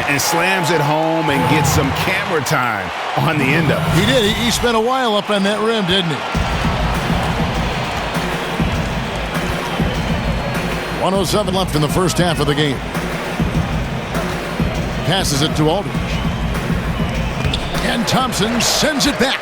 And slams it home and gets some camera time on the end of it. He did. He spent a while up on that rim, didn't he? 1:07 left in the first half of the game. Passes it to Aldridge. And Thompson sends it back.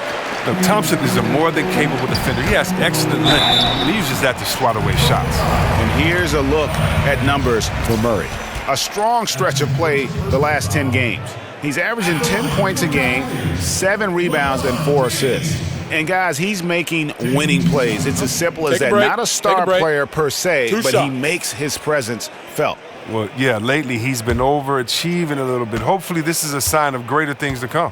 Look, Thompson is a more than capable defender. He has excellent length, and he uses that to swat away shots. And here's a look at numbers for Murray. A strong stretch of play the last 10 games. He's averaging 10 points a game, 7 rebounds, and 4 assists. And, guys, he's making winning plays. It's as simple as that. Not a star player per se, but he makes his presence felt. Well, yeah, lately he's been overachieving a little bit. Hopefully this is a sign of greater things to come.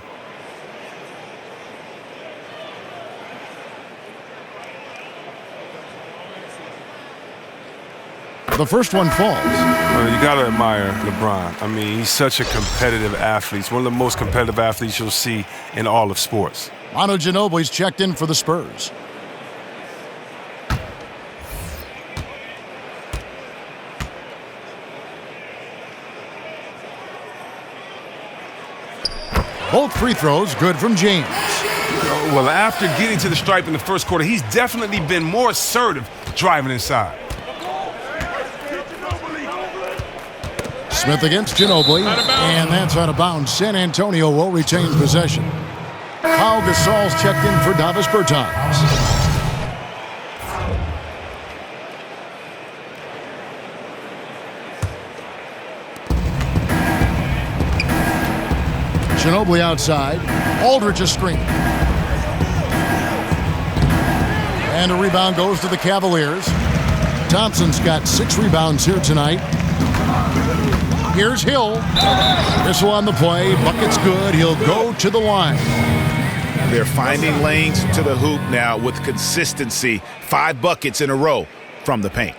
The first one falls. Well, you got to admire LeBron. I mean, he's such a competitive athlete. He's one of the most competitive athletes you'll see in all of sports. Manu Ginobili's checked in for the Spurs. Both free throws good from James. Well, after getting to the stripe in the first quarter, he's definitely been more assertive driving inside. Smith against Ginobili, and that's out of bounds. San Antonio will retain possession. Pau Gasol's checked in for Davis Bertans. Ginobili outside. Aldridge a screen. And a rebound goes to the Cavaliers. Thompson's got 6 rebounds here tonight. Here's Hill. Whistle on the play. Bucket's good. He'll go to the line. They're finding lanes to the hoop now with consistency. 5 buckets in a row from the paint.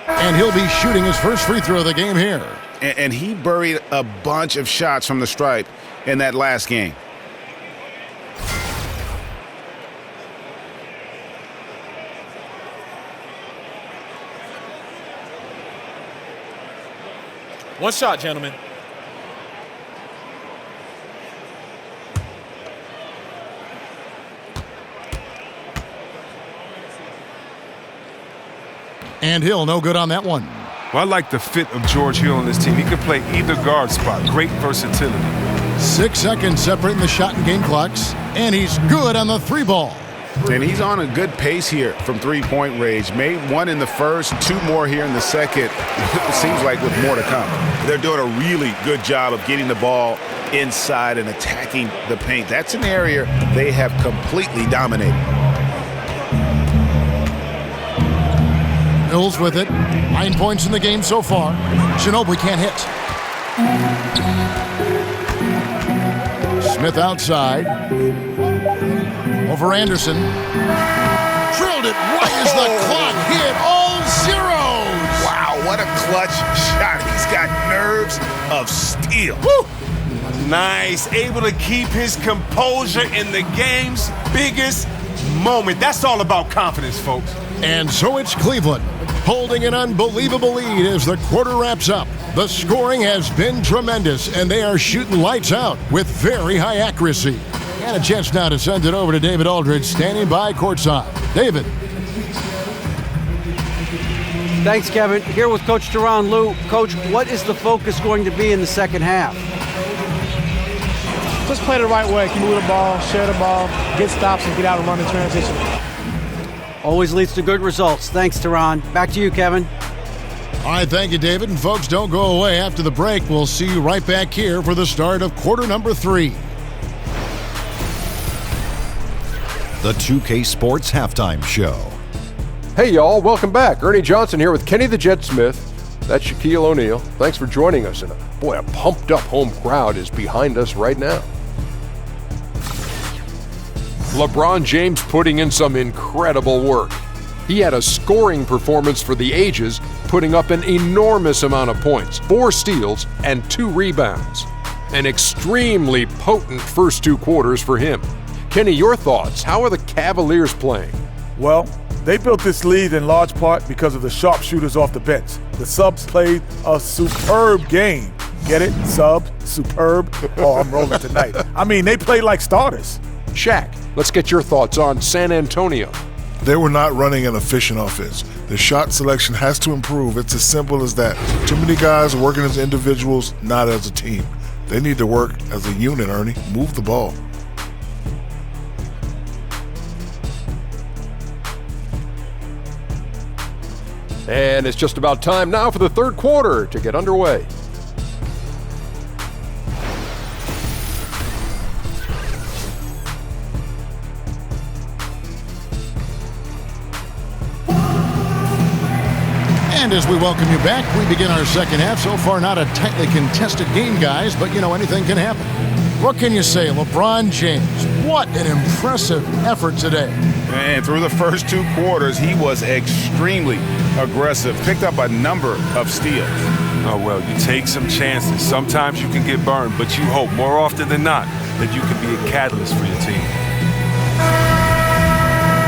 And he'll be shooting his first free throw of the game here. And he buried a bunch of shots from the stripe in that last game. One shot, gentlemen. And Hill, no good on that one. Well, I like the fit of George Hill on this team. He can play either guard spot. Great versatility. 6 seconds separating the shot and game clocks. And he's good on the 3 ball. And he's on a good pace here from three-point range. Made 1 in the first, 2 more here in the second. It seems like with more to come. They're doing a really good job of getting the ball inside and attacking the paint. That's an area they have completely dominated. Mills with it. 9 points in the game so far. Ginobili can't hit. Smith outside. Over Anderson. Drilled it right as the clock hit all zeros. Wow, what a clutch shot. He's got nerves of steel. Woo! Nice. Able to keep his composure in the game's biggest moment. That's all about confidence, folks. And so it's Cleveland holding an unbelievable lead as the quarter wraps up. The scoring has been tremendous, and they are shooting lights out with very high accuracy. And a chance now to send it over to David Aldridge, standing by courtside. David. Thanks, Kevin. Here with Coach Tyronn Lue. Coach, what is the focus going to be in the second half? Just play the right way. Can move the ball, share the ball, get stops, and get out and run in transition. Always leads to good results. Thanks, Tyronn. Back to you, Kevin. All right, thank you, David. And folks, don't go away. After the break, we'll see you right back here for the start of quarter number 3. The 2K Sports Halftime Show. Hey, y'all. Welcome back. Ernie Johnson here with Kenny the Jet Smith. That's Shaquille O'Neal. Thanks for joining us. And a pumped-up home crowd is behind us right now. LeBron James putting in some incredible work. He had a scoring performance for the ages, putting up an enormous amount of points, 4 steals and 2 rebounds. An extremely potent first 2 quarters for him. Kenny, your thoughts? How are the Cavaliers playing? Well, they built this lead in large part because of the sharpshooters off the bench. The subs played a superb game. Get it? Sub, superb. Oh, I'm rolling tonight. I mean, they played like starters. Shaq, let's get your thoughts on San Antonio. They were not running an efficient offense. The shot selection has to improve. It's as simple as that. Too many guys are working as individuals, not as a team. They need to work as a unit, Ernie. Move the ball. And it's just about time now for the third quarter to get underway. And as we welcome you back, we begin our second half. So far, not a tightly contested game, guys, but you know, anything can happen. What can you say? LeBron James, what an impressive effort today. And through the first 2 quarters, he was extremely aggressive. Picked up a number of steals. Oh, well, you take some chances. Sometimes you can get burned, but you hope more often than not that you can be a catalyst for your team.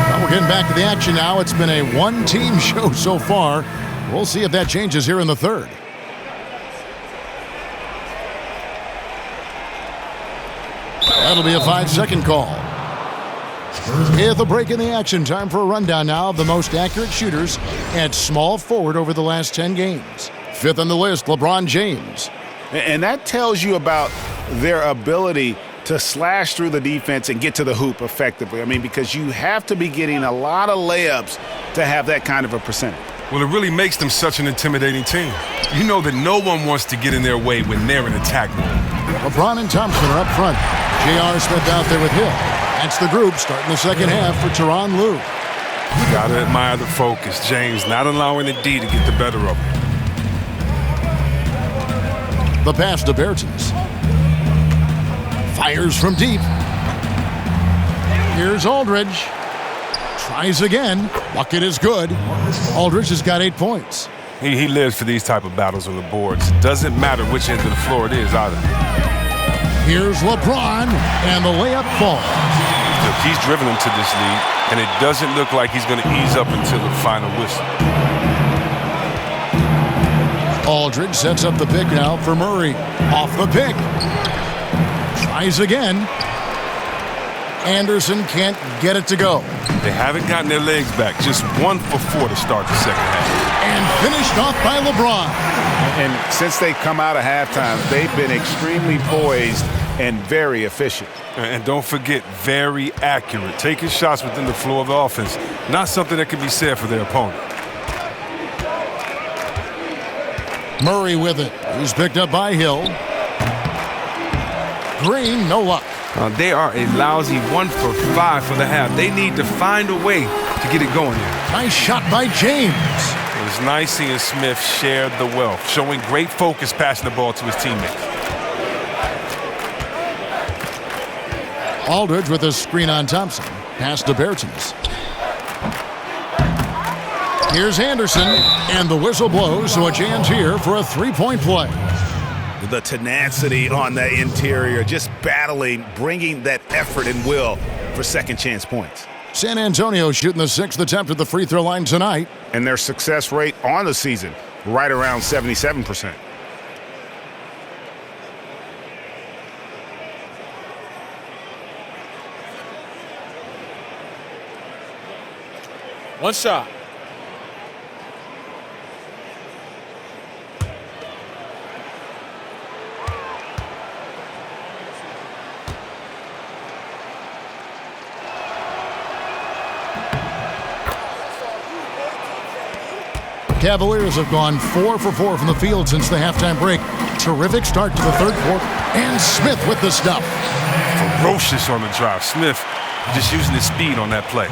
Well, we're getting back to the action now. It's been a one-team show so far. We'll see if that changes here in the third. That'll be a 5-second call. At the break in the action, time for a rundown now of the most accurate shooters at small forward over the last 10 games. 5th on the list, LeBron James. And that tells you about their ability to slash through the defense and get to the hoop effectively. I mean, because you have to be getting a lot of layups to have that kind of a percentage. Well, it really makes them such an intimidating team. You know that no one wants to get in their way when they're in attack mode. LeBron and Thompson are up front. J.R. Smith out there with Hill. That's the group starting the second half for Tyronn Lue. You got to admire the focus. James not allowing the D to get the better of him. The pass to Bertens. Fires from deep. Here's Aldridge. Tries again. Bucket is good. Aldridge has got 8 points. He lives for these type of battles on the boards. Doesn't matter which end of the floor it is either. Here's LeBron, and the layup falls. Look, he's driven him to this lead, and it doesn't look like he's going to ease up until the final whistle. Aldridge sets up the pick now for Murray. Off the pick. Tries again. Anderson can't get it to go. They haven't gotten their legs back. Just 1 for 4 to start the second half. And finished off by LeBron. And since they come out of halftime, they've been extremely poised and very efficient. And don't forget, very accurate. Taking shots within the flow of the offense. Not something that can be said for their opponent. Murray with it. He's picked up by Hill. Green, no luck. They are a lousy 1 for 5 for the half. They need to find a way to get it going here. Nice shot by James. It was nice seeing Smith share the wealth, showing great focus passing the ball to his teammates. Aldridge with a screen on Thompson. Pass to Bertens. Here's Anderson, and the whistle blows, so a chance here for a three-point play. The tenacity on that interior, just battling, bringing that effort and will for second chance points. San Antonio shooting the 6th attempt at the free throw line tonight. And their success rate on the season, right around 77%. One shot. Cavaliers have gone 4 for 4 from the field since the halftime break. Terrific start to the third quarter. And Smith with the stuff. Ferocious on the drive. Smith just using his speed on that play.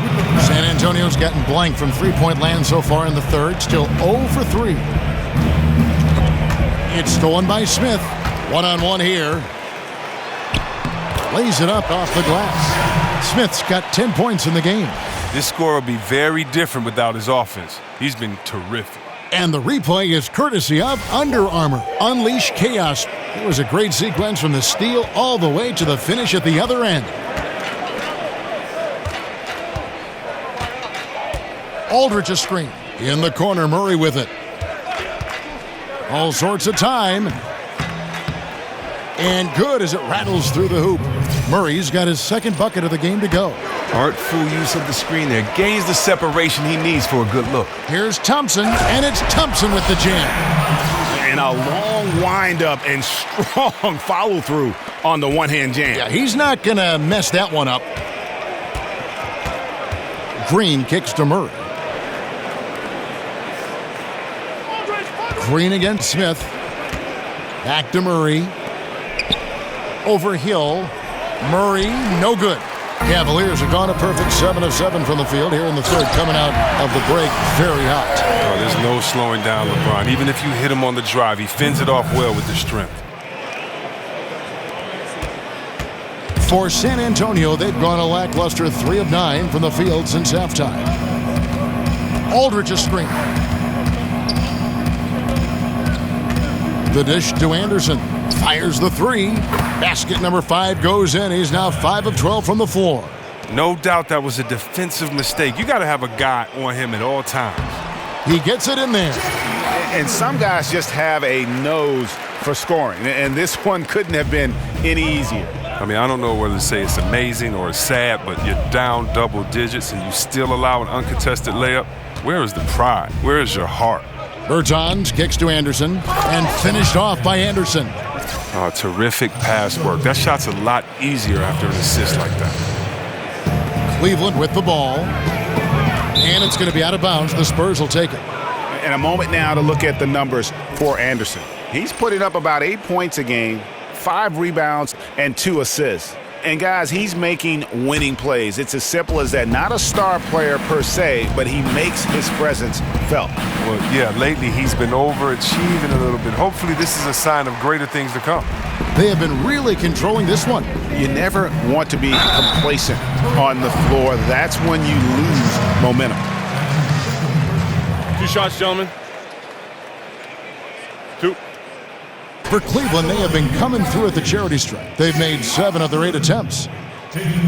San Antonio's gotten blank from three-point land so far in the third. Still 0 for 3. It's stolen by Smith. One-on-one here. Lays it up off the glass. Smith's got 10 points in the game. This score will be very different without his offense. He's been terrific. And the replay is courtesy of Under Armour. Unleash chaos. It was a great sequence from the steal all the way to the finish at the other end. Aldridge a screen. In the corner, Murray with it. All sorts of time. And good as it rattles through the hoop. Murray's got his second bucket of the game to go. Artful use of the screen there. Gains the separation he needs for a good look. Here's Thompson, and it's Thompson with the jam. And a long windup and strong follow-through on the one-hand jam. Yeah, he's not going to mess that one up. Green kicks to Murray. Green against Smith. Back to Murray. Over Hill. Murray, no good. Cavaliers have gone a perfect 7 of 7 from the field here in the third, coming out of the break very hot. Oh, there's no slowing down LeBron. Even if you hit him on the drive, he fends it off well with the strength. For San Antonio, they've gone a lackluster 3 of 9 from the field since halftime. Aldridge a screen. The dish to Anderson. Fires the 3. Basket number 5 goes in. He's now 5 of 12 from the floor. No doubt that was a defensive mistake. You got to have a guy on him at all times. He gets it in there. And some guys just have a nose for scoring. And this one couldn't have been any easier. I mean, I don't know whether to say it's amazing or it's sad, but you're down double digits and you still allow an uncontested layup. Where is the pride? Where is your heart? Bertans kicks to Anderson and finished off by Anderson. Oh, terrific pass work. That shot's a lot easier after an assist like that. Cleveland with the ball. And it's going to be out of bounds. The Spurs will take it. And a moment now to look at the numbers for Anderson. He's putting up about 8 points a game, 5 rebounds, and 2 assists. And guys, he's making winning plays. It's as simple as that. Not a star player per se, but he makes his presence felt. Well, yeah, lately he's been overachieving a little bit. Hopefully this is a sign of greater things to come. They have been really controlling this one. You never want to be complacent on the floor. That's when you lose momentum. 2 shots, gentlemen. 2. For Cleveland, they have been coming through at the charity stripe. They've made 7 of their 8 attempts. Two.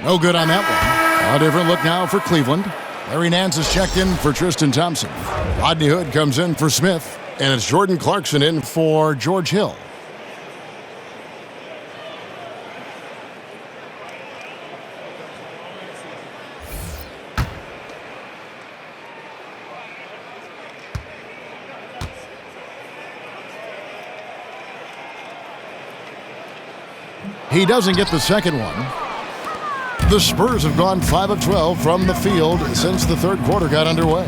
No good on that one. A different look now for Cleveland. Larry Nance is checked in for Tristan Thompson. Rodney Hood comes in for Smith. And it's Jordan Clarkson in for George Hill. He doesn't get the second one. The Spurs have gone 5 of 12 from the field since the third quarter got underway.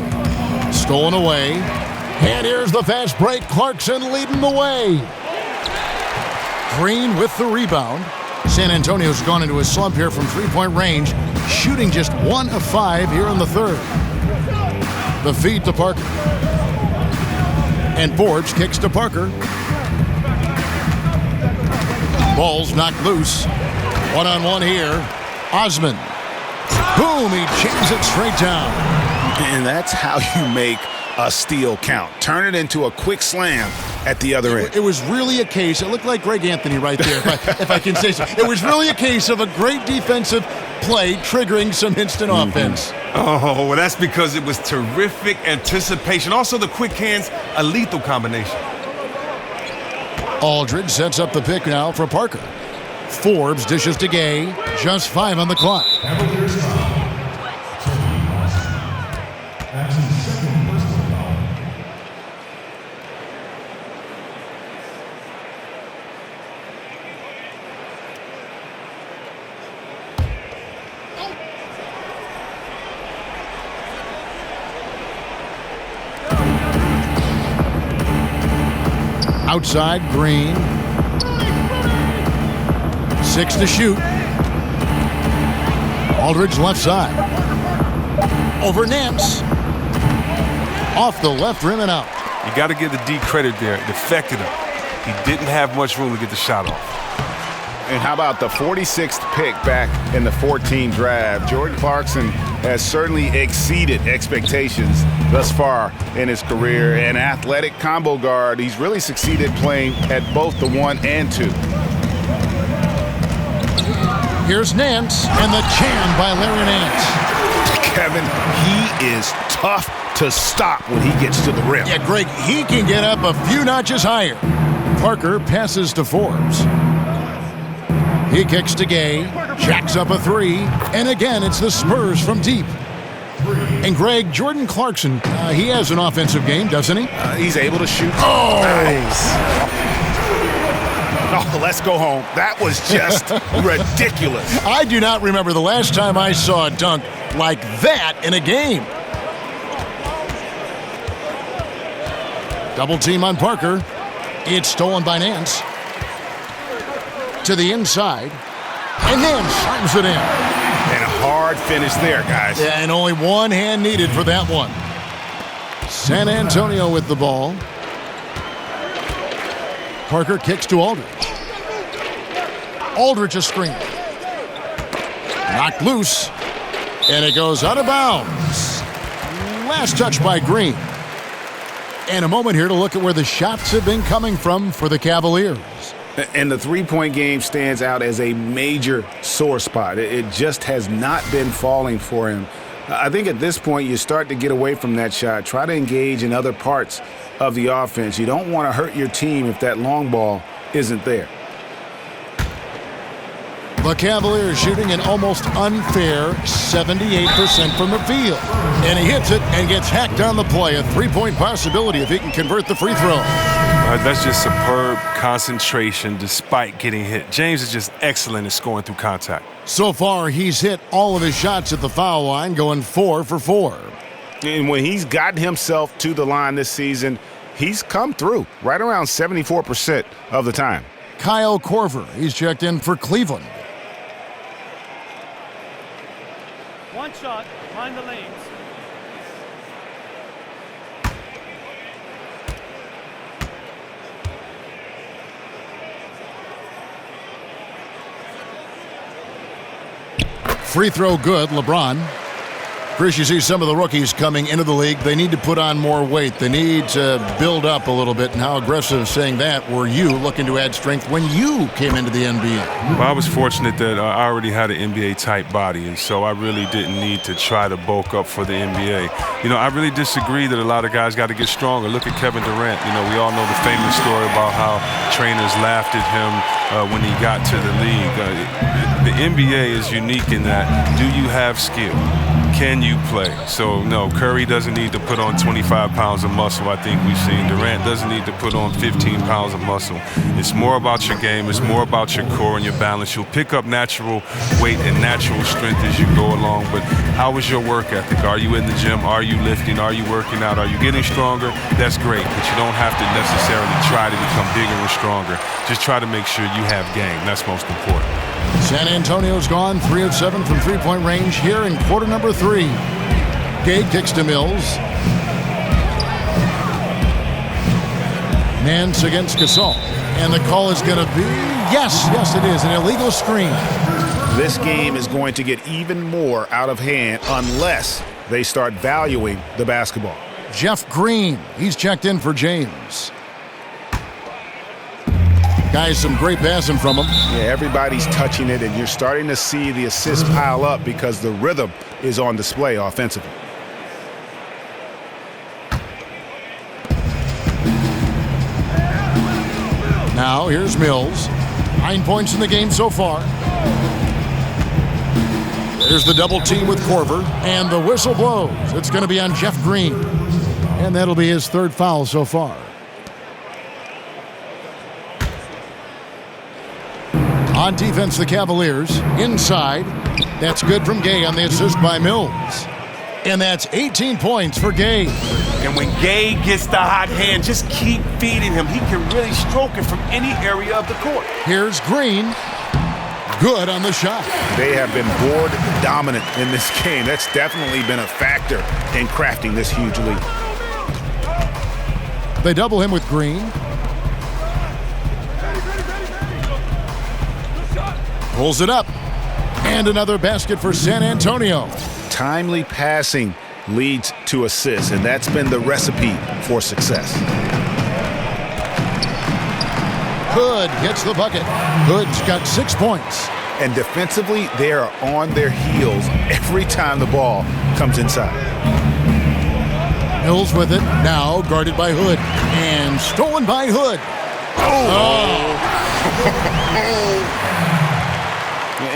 Stolen away. And here's the fast break. Clarkson leading the way. Green with the rebound. San Antonio's gone into a slump here from three-point range, shooting just 1 of 5 here in the third. The feed to Parker. And Forbes kicks to Parker. Ball's knocked loose. One-on-one here. Osman. Boom, he jams it straight down. And that's how you make a steal count. Turn it into a quick slam at the other end. It was really a case, it looked like Greg Anthony right there, if I can say so. It was really a case of a great defensive play triggering some instant offense. Oh, well, that's because it was terrific anticipation. Also, the quick hands, a lethal combination. Aldridge sets up the pick now for Parker. Forbes dishes to Gay. Just 5 on the clock. Outside, Green. 6 to shoot. Aldridge left side. Over Nance. Off the left rim and out. You got to give the D credit there. It affected him. He didn't have much room to get the shot off. And how about the 46th pick back in the 14 draft? Jordan Clarkson has certainly exceeded expectations thus far in his career. An athletic combo guard, he's really succeeded playing at both the 1 and 2. Here's Nance, and the jam by Larry Nance. Kevin, he is tough to stop when he gets to the rim. Yeah, Greg, he can get up a few notches higher. Parker passes to Forbes. He kicks to Gay, jacks up a 3, and again it's the Spurs from deep. And Greg, Jordan Clarkson, he has an offensive game, doesn't he? He's able to shoot. Oh! Nice. Oh, let's go home. That was just ridiculous. I do not remember the last time I saw a dunk like that in a game. Double team on Parker. It's stolen by Nance. To the inside. And Nance slams it in. And a hard finish there, guys. Yeah, and only one hand needed for that one. San Antonio with the ball. Parker kicks to Aldridge. Aldridge a screen. Knocked loose. And it goes out of bounds. Last touch by Green. And a moment here to look at where the shots have been coming from for the Cavaliers. And the three-point game stands out as a major sore spot. It just has not been falling for him. I think at this point you start to get away from that shot. Try to engage in other parts of the offense. You don't want to hurt your team if that long ball isn't there. The Cavaliers shooting an almost unfair 78% from the field. And he hits it and gets hacked on the play. A three-point possibility if he can convert the free throw. That's just superb concentration despite getting hit. James is just excellent at scoring through contact. So far, he's hit all of his shots at the foul line, going 4 for 4. And when he's gotten himself to the line this season, he's come through right around 74% of the time. Kyle Korver, he's checked in for Cleveland. One shot, behind the lanes. Free throw good, LeBron. Chris, you see some of the rookies coming into the league. They need to put on more weight. They need to build up a little bit. And how aggressive saying that were you looking to add strength when you came into the NBA? Well, I was fortunate that I already had an NBA-type body, and so I really didn't need to try to bulk up for the NBA. You know, I really disagree that a lot of guys got to get stronger. Look at Kevin Durant. You know, we all know the famous story about how trainers laughed at him when he got to the league. The NBA is unique in that, do you have skill? Can you play? So, no, Curry doesn't need to put on 25 pounds of muscle. I think we've seen Durant doesn't need to put on 15 pounds of muscle. It's more about your game. It's more about your core and your balance. You'll pick up natural weight and natural strength as you go along. But how is your work ethic? Are you in the gym? Are you lifting? Are you working out? Are you getting stronger? That's great, but you don't have to necessarily try to become bigger and stronger. Just try to make sure you have game. That's most important. San Antonio's gone 3 of 7 from three-point range here in quarter number 3. Gay kicks to Mills. Nance against Gasol. And the call is going to be, yes, it is, an illegal screen. This game is going to get even more out of hand unless they start valuing the basketball. Jeff Green, he's checked in for James. Guys, some great passing from him. Yeah, everybody's touching it, and you're starting to see the assists pile up because the rhythm is on display offensively. Now, here's Mills. 9 points in the game so far. There's the double team with Korver, and the whistle blows. It's going to be on Jeff Green, and that'll be his third foul so far. On defense, the Cavaliers. Inside. That's good from Gay on the assist by Mills. And that's 18 points for Gay. And when Gay gets the hot hand, just keep feeding him. He can really stroke it from any area of the court. Here's Green. Good on the shot. They have been board dominant in this game. That's definitely been a factor in crafting this huge lead. They double him with Green. Pulls it up. And another basket for San Antonio. Timely passing leads to assists, and that's been the recipe for success. Hood gets the bucket. Hood's got 6 points. And defensively, they are on their heels every time the ball comes inside. Mills with it, now guarded by Hood. And stolen by Hood.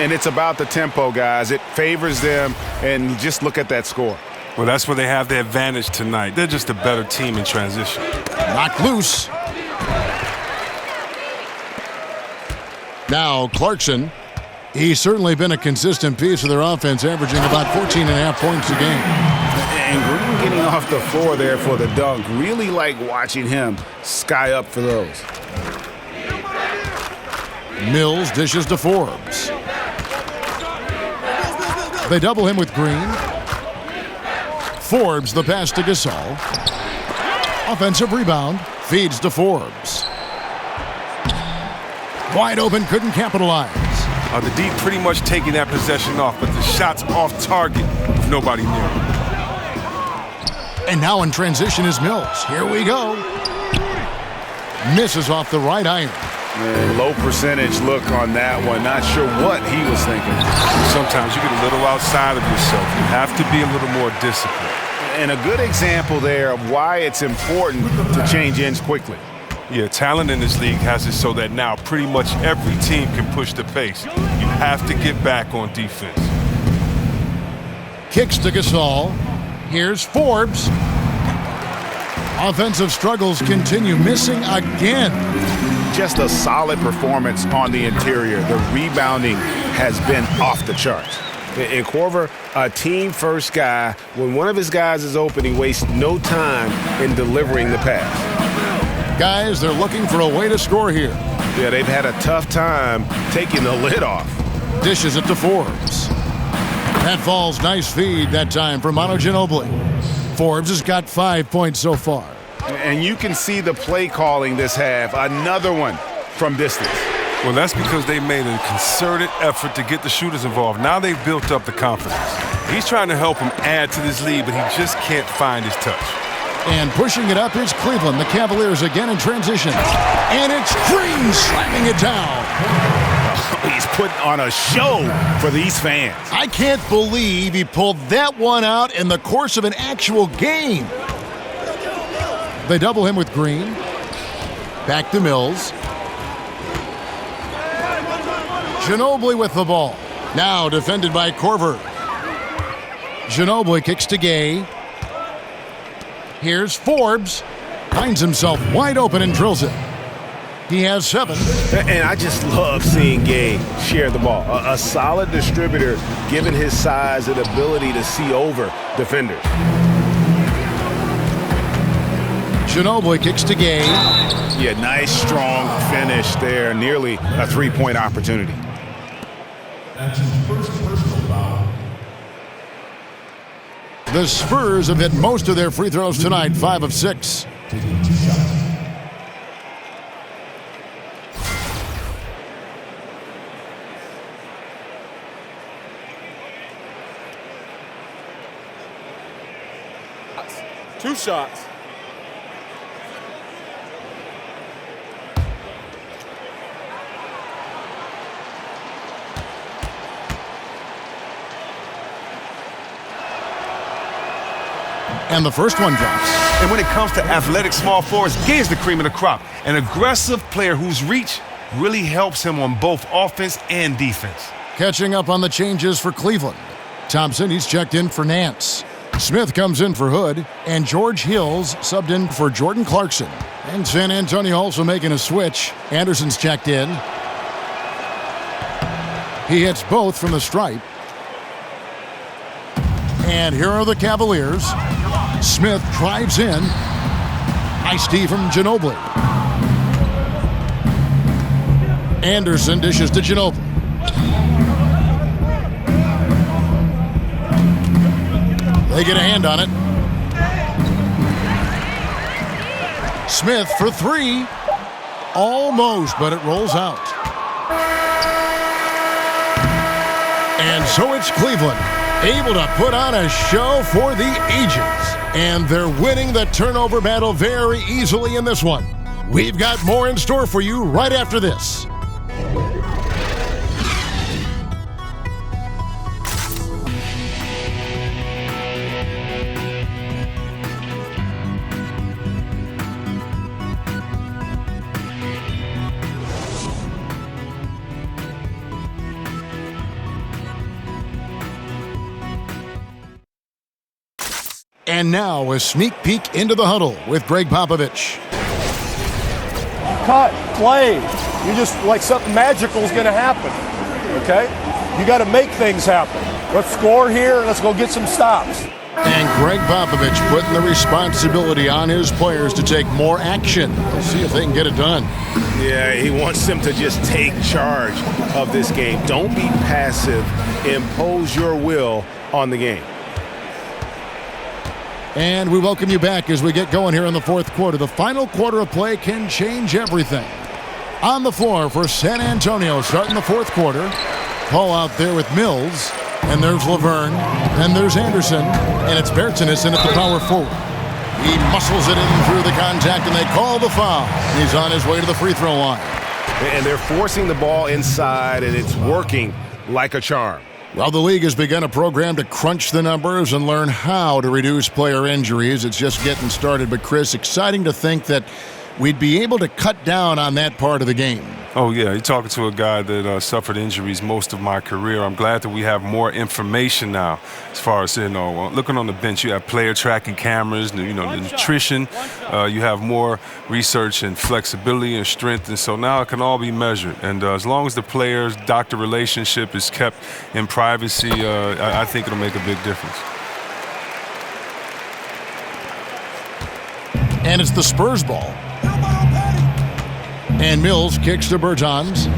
And it's about the tempo, guys. It favors them, and just look at that score. Well, that's where they have the advantage tonight. They're just a better team in transition. Knocked loose. Now Clarkson. He's certainly been a consistent piece of their offense, averaging about 14.5 points a game. And Green getting off the floor there for the dunk. Really like watching him sky up for those. Mills dishes to Forbes. They double him with Green. Forbes the pass to Gasol. Offensive rebound. Feeds to Forbes. Wide open, couldn't capitalize. The D pretty much taking that possession off, but the shot's off target with nobody near him. And now in transition is Mills. Here we go. Misses off the right iron. And low percentage look on that one. Not sure what he was thinking. Sometimes you get a little outside of yourself. You have to be a little more disciplined. And a good example there of why it's important to change ends quickly. Yeah, talent in this league has it so that now pretty much every team can push the pace. You have to get back on defense. Kicks to Gasol. Here's Forbes. Offensive struggles continue, missing again. Just a solid performance on the interior. The rebounding has been off the charts. And Korver, a team-first guy, when one of his guys is open, he wastes no time in delivering the pass. Guys, they're looking for a way to score here. Yeah, they've had a tough time taking the lid off. Dishes it to Forbes. That falls. Nice feed that time from Manu Ginobili. Forbes has got 5 points so far. And you can see the play calling this half. Another one from distance. Well, that's because they made a concerted effort to get the shooters involved. Now they've built up the confidence. He's trying to help him add to this lead, but he just can't find his touch. And pushing it up is Cleveland. The Cavaliers again in transition. And it's Green slamming it down. He's putting on a show for these fans. I can't believe he pulled that one out in the course of an actual game. They double him with Green. Back to Mills. Ginobili with the ball. Now defended by Korver. Ginobili kicks to Gay. Here's Forbes. Finds himself wide open and drills it. He has 7. And I just love seeing Gay share the ball. A solid distributor, given his size and ability to see over defenders. Ginobili kicks to Gay. Yeah, nice, strong finish there. Nearly a 3-point opportunity. That's his first personal foul. The Spurs have hit most of their free throws tonight, 5 of 6. Taking 2 shots. Two shots. And the first one drops. And when it comes to athletic small forwards, Gay is the cream of the crop. An aggressive player whose reach really helps him on both offense and defense. Catching up on the changes for Cleveland. Thompson, he's checked in for Nance. Smith comes in for Hood. And George Hills subbed in for Jordan Clarkson. And San Antonio also making a switch. Anderson's checked in. He hits both from the stripe. And here are the Cavaliers. Smith drives in. Nice D from Ginobili. Anderson dishes to Ginobili. They get a hand on it. Smith for 3. Almost, but it rolls out. And so it's Cleveland, able to put on a show for the ages. And they're winning the turnover battle very easily in this one. We've got more in store for you right after this. And now a sneak peek into the huddle with Greg Popovich. Cut, play. You just like something magical is going to happen. Okay? You got to make things happen. Let's score here. Let's go get some stops. And Greg Popovich putting the responsibility on his players to take more action. Let's see if they can get it done. Yeah, he wants them to just take charge of this game. Don't be passive. Impose your will on the game. And we welcome you back as we get going here in the fourth quarter. The final quarter of play can change everything. On the floor for San Antonio, starting the fourth quarter. Paul out there with Mills. And there's Laverne. And there's Anderson. And it's Bertzinis in at the power forward. He muscles it in through the contact, and they call the foul. He's on his way to the free throw line. And they're forcing the ball inside, and it's working like a charm. Well, the league has begun a program to crunch the numbers and learn how to reduce player injuries. It's just getting started. But, Chris, exciting to think that we'd be able to cut down on that part of the game. Oh, yeah. You're talking to a guy that suffered injuries most of my career. I'm glad that we have more information now as far as, looking on the bench. You have player tracking cameras, the nutrition. You have more research and flexibility and strength. And so now it can all be measured. And as long as the players-doctor relationship is kept in privacy, I think it'll make a big difference. And it's the Spurs ball. And Mills kicks to Bertans.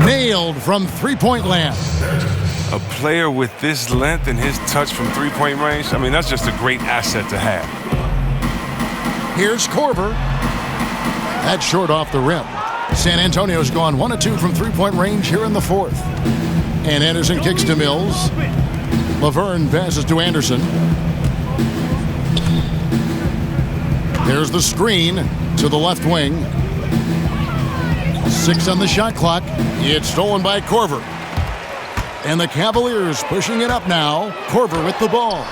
Nailed from three-point land. A player with this length and his touch from three-point range, I mean, that's just a great asset to have. Here's Korver. That's short off the rim. San Antonio's gone 1 of 2 from three-point range here in the fourth. And Anderson kicks to Mills. Laverne passes to Anderson. There's the screen to the left wing. 6 on the shot clock. It's stolen by Korver. And the Cavaliers pushing it up now. Korver with the ball.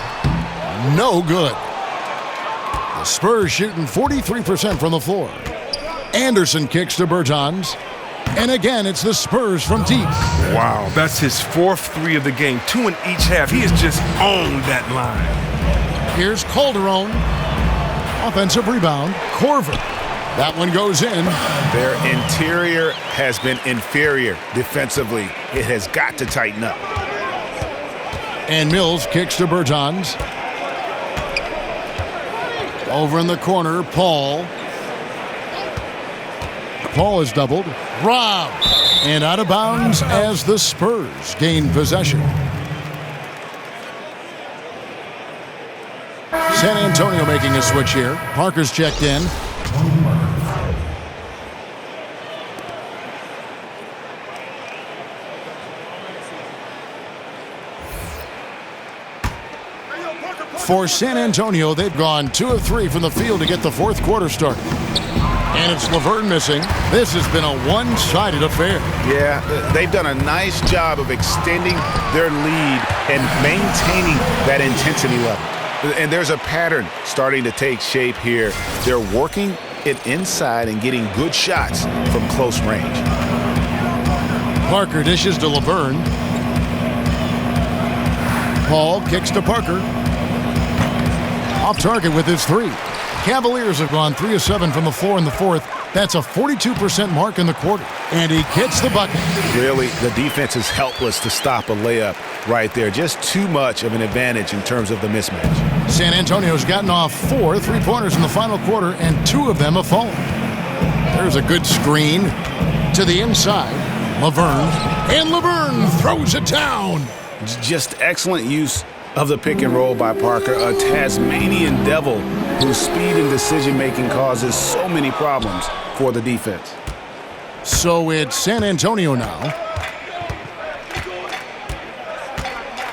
No good. The Spurs shooting 43% from the floor. Anderson kicks to Bertans. And again, it's the Spurs from deep. Wow, that's his 4th three of the game. 2 in each half. He has just owned that line. Here's Calderon. Offensive rebound. Korver. That one goes in. Their interior has been inferior defensively. It has got to tighten up. And Mills kicks to Bertans. Over in the corner, Paul. Paul is doubled. Rob. And out of bounds as the Spurs gain possession. San Antonio making a switch here. Parker's checked in. For San Antonio, they've gone 2 of 3 from the field to get the fourth quarter started. And it's Laverne missing. This has been a one-sided affair. Yeah, they've done a nice job of extending their lead and maintaining that intensity level. And there's a pattern starting to take shape here. They're working it inside and getting good shots from close range. Parker dishes to Laverne. Paul kicks to Parker. Off target with his 3. Cavaliers have gone 3 of 7 from the floor in the fourth. That's a 42% mark in the quarter. And he gets the bucket. Really, the defense is helpless to stop a layup right there. Just too much of an advantage in terms of the mismatch. San Antonio's gotten off 4 3-pointers in the final quarter, and 2 of them have fallen. There's a good screen to the inside. Laverne. And Laverne throws it down. Just excellent use of the pick and roll by Parker, a Tasmanian devil whose speed and decision-making causes so many problems for the defense. So it's San Antonio now.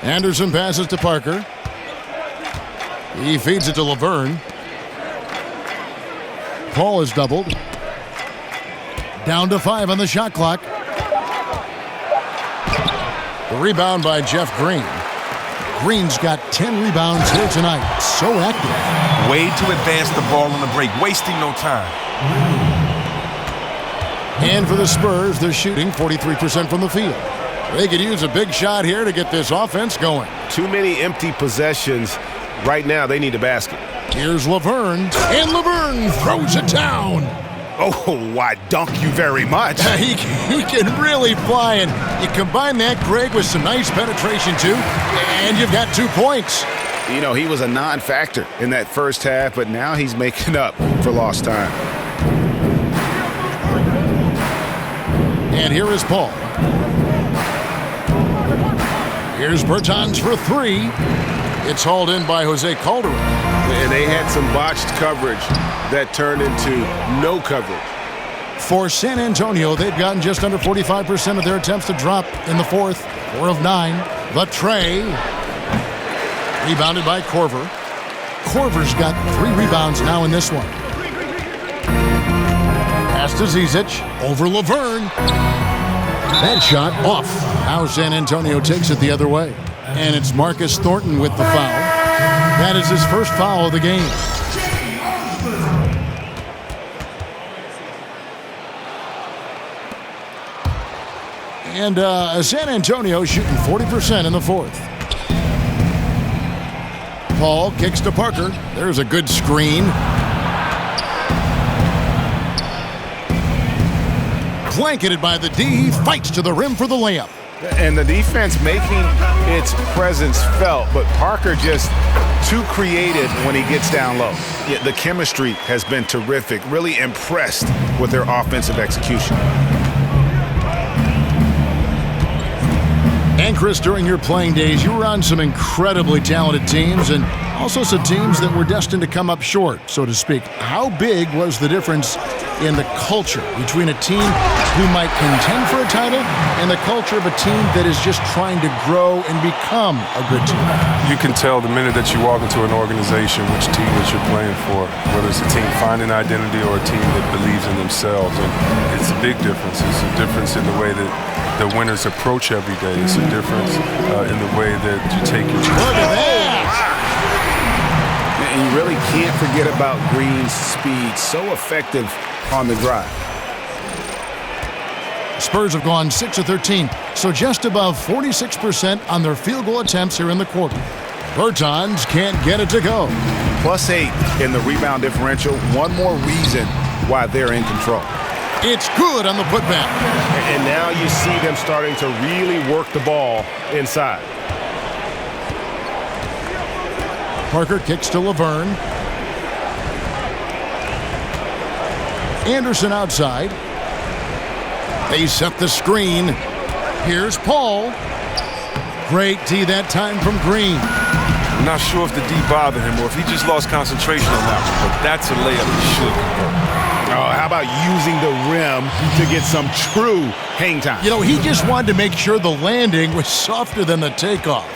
Anderson passes to Parker. He feeds it to Laverne. Paul is doubled. Down to 5 on the shot clock. The rebound by Jeff Green. Green's got 10 rebounds here tonight. So active. Way to advance the ball on the break, wasting no time. And for the Spurs, they're shooting 43% from the field. They could use a big shot here to get this offense going. Too many empty possessions. Right now, they need a basket. Here's Laverne, and Laverne throws it down. Oh, why dunk you very much. He can really fly, and you combine that, Greg, with some nice penetration, too, and you've got 2 points. You know, he was a non-factor in that first half, but now he's making up for lost time. And here is Paul. Here's Bertans for 3. It's hauled in by Jose Calderon. And they had some botched coverage that turned into no coverage. For San Antonio, they've gotten just under 45% of their attempts to drop in the fourth. 4 of 9. The tray. Rebounded by Korver. Korver's got 3 rebounds now in this one. Pass to Zizic. Over Laverne. That shot off. Now San Antonio takes it the other way. And it's Marcus Thornton with the foul. That is his first foul of the game. And San Antonio shooting 40% in the fourth. Paul kicks to Parker. There's a good screen. Blanketed by the D. He fights to the rim for the layup. And the defense making its presence felt, but Parker just too creative when he gets down low. Yeah, the chemistry has been terrific. Really impressed with their offensive execution. And Chris, during your playing days, you were on some incredibly talented teams and also some teams that were destined to come up short, so to speak. How big was the difference in the culture between a team who might contend for a title and the culture of a team that is just trying to grow and become a good team? You can tell the minute that you walk into an organization which team that you're playing for, whether it's a team finding identity or a team that believes in themselves. And it's a big difference. It's a difference in the way that the winners approach every day. It's a difference in the way that you take your team. Look at that! And you really can't forget about Green's speed. So effective on the drive. Spurs have gone 6 of 13, so just above 46% on their field goal attempts here in the quarter. Bertans can't get it to go. +8 in the rebound differential. One more reason why they're in control. It's good on the putback. And now you see them starting to really work the ball inside. Parker kicks to Laverne. Anderson outside. They set the screen. Here's Paul. Great D that time from Green. I'm not sure if the D bothered him or if he just lost concentration on that one, but that's a layup he should convert. Oh, how about using the rim to get some true hang time? You know, he just wanted to make sure the landing was softer than the takeoff.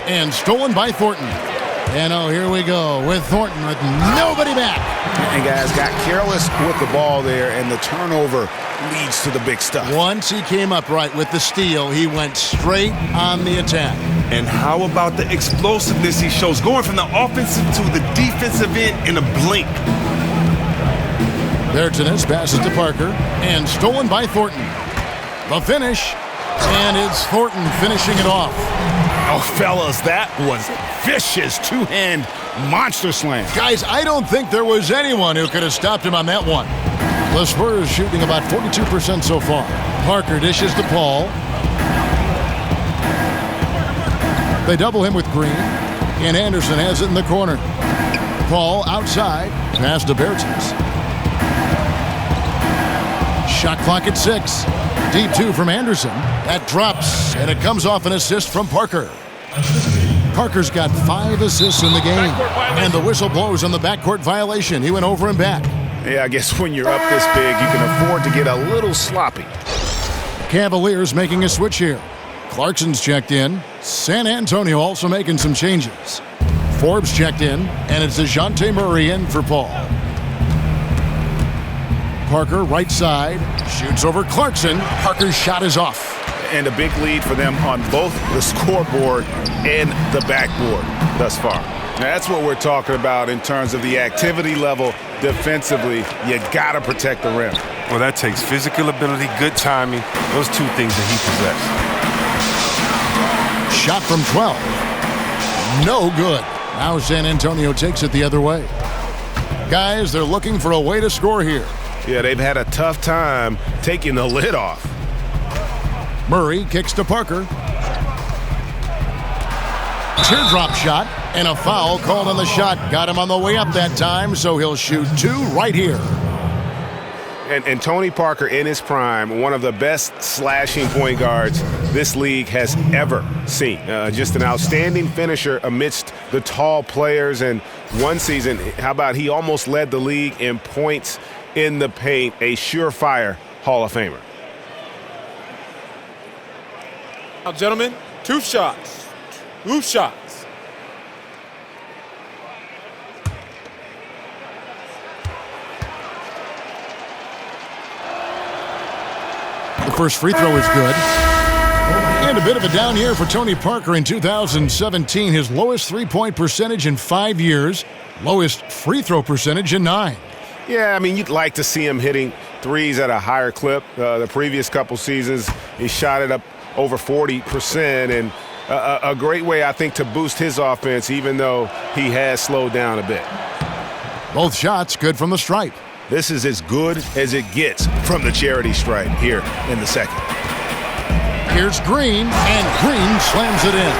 And stolen by Thornton. And oh, here we go with Thornton with nobody back. And guys got careless with the ball there, and the turnover leads to the big stuff. Once he came up right with the steal, he went straight on the attack. And how about the explosiveness he shows, going from the offensive to the defensive end in a blink. Bertans passes to Parker, and stolen by Thornton. The finish, and it's Thornton finishing it off. Oh, fellas, that was vicious two-hand monster slam. Guys, I don't think there was anyone who could have stopped him on that one. The Spurs shooting about 42% so far. Parker dishes to Paul. They double him with Green, and Anderson has it in the corner. Paul outside, pass to Bertans. Shot clock at 6. Deep 2 from Anderson. That drops, and it comes off an assist from Parker. Parker's got 5 assists in the game, and the whistle blows on the backcourt violation. He went over and back. Yeah, I guess when you're up this big, you can afford to get a little sloppy. Cavaliers making a switch here. Clarkson's checked in. San Antonio also making some changes. Forbes checked in, and it's DeJounte Murray in for Paul. Parker, right side, shoots over Clarkson. Parker's shot is off. And a big lead for them on both the scoreboard and the backboard thus far. That's what we're talking about in terms of the activity level defensively. You got to protect the rim. Well, that takes physical ability, good timing, those two things that he possesses. Shot from 12. No good. Now San Antonio takes it the other way. Guys, they're looking for a way to score here. Yeah, they've had a tough time taking the lid off. Murray kicks to Parker. Teardrop shot, and a foul called on the shot. Got him on the way up that time, so he'll shoot 2 right here. And Tony Parker in his prime, one of the best slashing point guards this league has ever seen. Just an outstanding finisher amidst the tall players. And one season, how about he almost led the league in points in the paint, a surefire Hall of Famer. Now, gentlemen, 2 shots. 2 shots. The first free throw is good. And a bit of a down year for Tony Parker in 2017. His lowest three-point percentage in 5 years. Lowest free throw percentage in 9. Yeah, I mean, you'd like to see him hitting threes at a higher clip. The previous couple seasons, he shot it up over 40%, and a great way, I think, to boost his offense, even though he has slowed down a bit. Both shots good from the stripe. This is as good as it gets from the charity stripe here in the second. Here's Green, and Green slams it in.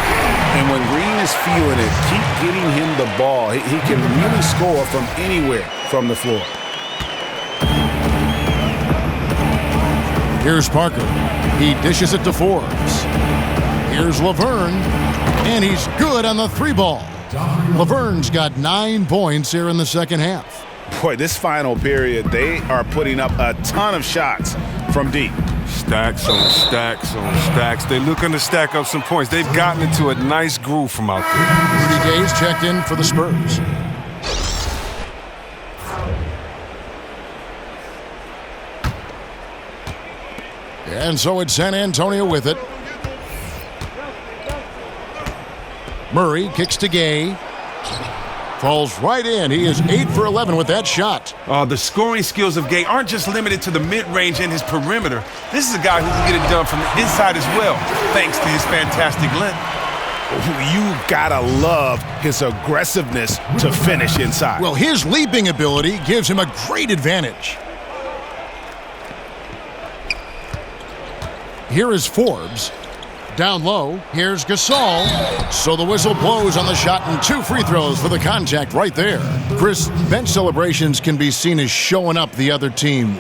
And when Green is feeling it, keep getting him the ball. He can really score from anywhere from the floor. Here's Parker. He dishes it to Forbes. Here's Laverne, and he's good on the 3-ball. Laverne's got 9 points here in the second half. Boy, this final period, they are putting up a ton of shots from deep. Stacks on stacks on stacks. They're looking to stack up some points. They've gotten into a nice groove from out there. Rudy Gay's checked in for the Spurs. And so it's San Antonio with it. Murray kicks to Gay. Falls right in. He is 8 for 11 with that shot. The scoring skills of Gay aren't just limited to the mid-range and his perimeter. This is a guy who can get it done from the inside as well, thanks to his fantastic length. You gotta love his aggressiveness to finish inside. Well, his leaping ability gives him a great advantage. Here is Forbes. Down low, here's Gasol. So the whistle blows on the shot and 2 free throws for the contact right there. Chris, bench celebrations can be seen as showing up the other team.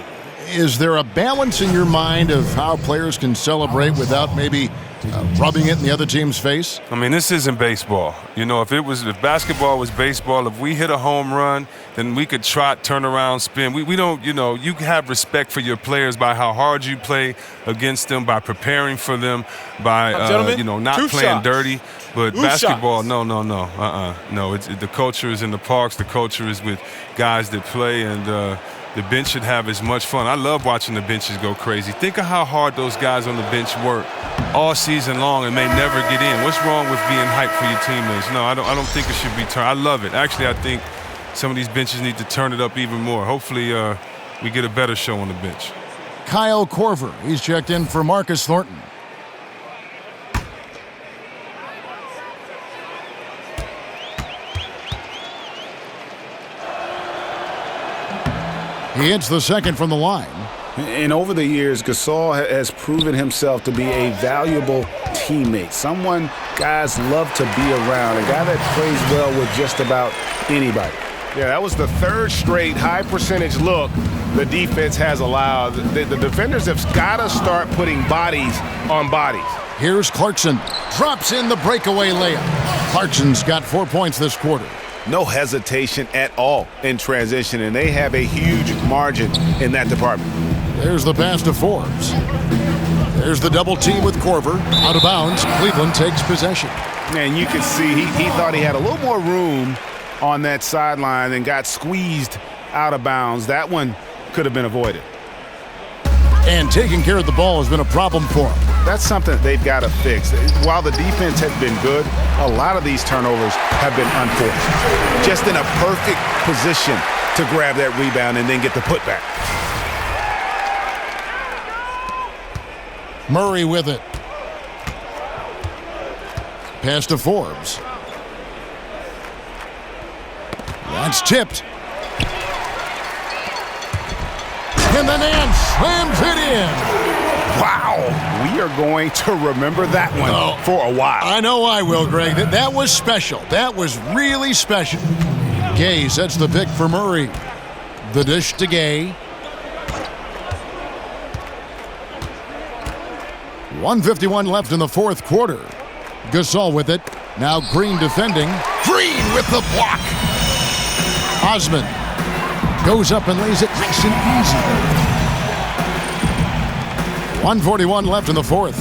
Is there a balance in your mind of how players can celebrate without maybe rubbing it in the other team's face? I mean, this isn't baseball. You know, if basketball was baseball, if we hit a home run, then we could trot, turn around, spin. We don't, you know, you can have respect for your players by how hard you play against them, by preparing for them, by, not playing dirty. But basketball, no. No, the culture is in the parks. The culture is with guys that play, and the bench should have as much fun. I love watching the benches go crazy. Think of how hard those guys on the bench work all season long and may never get in. What's wrong with being hyped for your teammates? No, I don't think it should be turned. I love it. Actually, I think some of these benches need to turn it up even more. Hopefully, we get a better show on the bench. Kyle Korver, he's checked in for Marcus Thornton. He hits the second from the line. And over the years, Gasol has proven himself to be a valuable teammate, someone guys love to be around, a guy that plays well with just about anybody. Yeah, that was the 3rd straight high-percentage look the defense has allowed. The defenders have got to start putting bodies on bodies. Here's Clarkson. Drops in the breakaway layup. Clarkson's got 4 points this quarter. No hesitation at all in transition, and they have a huge margin in that department. There's the pass to Forbes. There's the double team with Korver. Out of bounds, Cleveland takes possession. And you can see he thought he had a little more room on that sideline and got squeezed out of bounds. That one could have been avoided. And taking care of the ball has been a problem for him. That's something they've got to fix. While the defense has been good, a lot of these turnovers have been unforced. Just in a perfect position to grab that rebound and then get the putback. Murray with it. Pass to Forbes. That's tipped. And then Nance slams it in. Wow, we are going to remember that one for a while. I know I will, Greg. That was special. That was really special. Gay sets the pick for Murray. The dish to Gay. 1:51 left in the 4th quarter. Gasol with it. Now Green defending. Green with the block. Osman goes up and lays it nice and easy. 1:41 left in the 4th.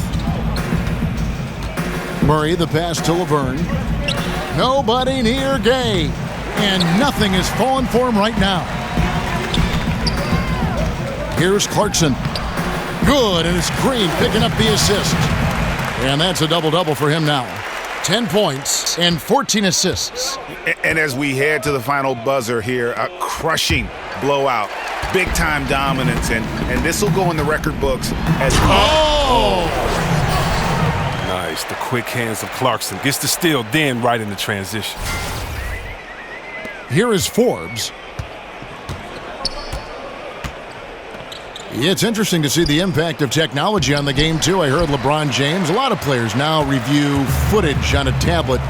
Murray, the pass to Laverne. Nobody near Gay. And nothing is falling for him right now. Here's Clarkson. Good, and it's Green picking up the assist. And that's a double-double for him now. 10 points and 14 assists. And as we head to the final buzzer here, a crushing blowout, big-time dominance, and this will go in the record books as Nice, the quick hands of Clarkson. Gets the steal, then right in the transition. Here is Forbes. It's interesting to see the impact of technology on the game, too. I heard LeBron James. A lot of players now review footage on a tablet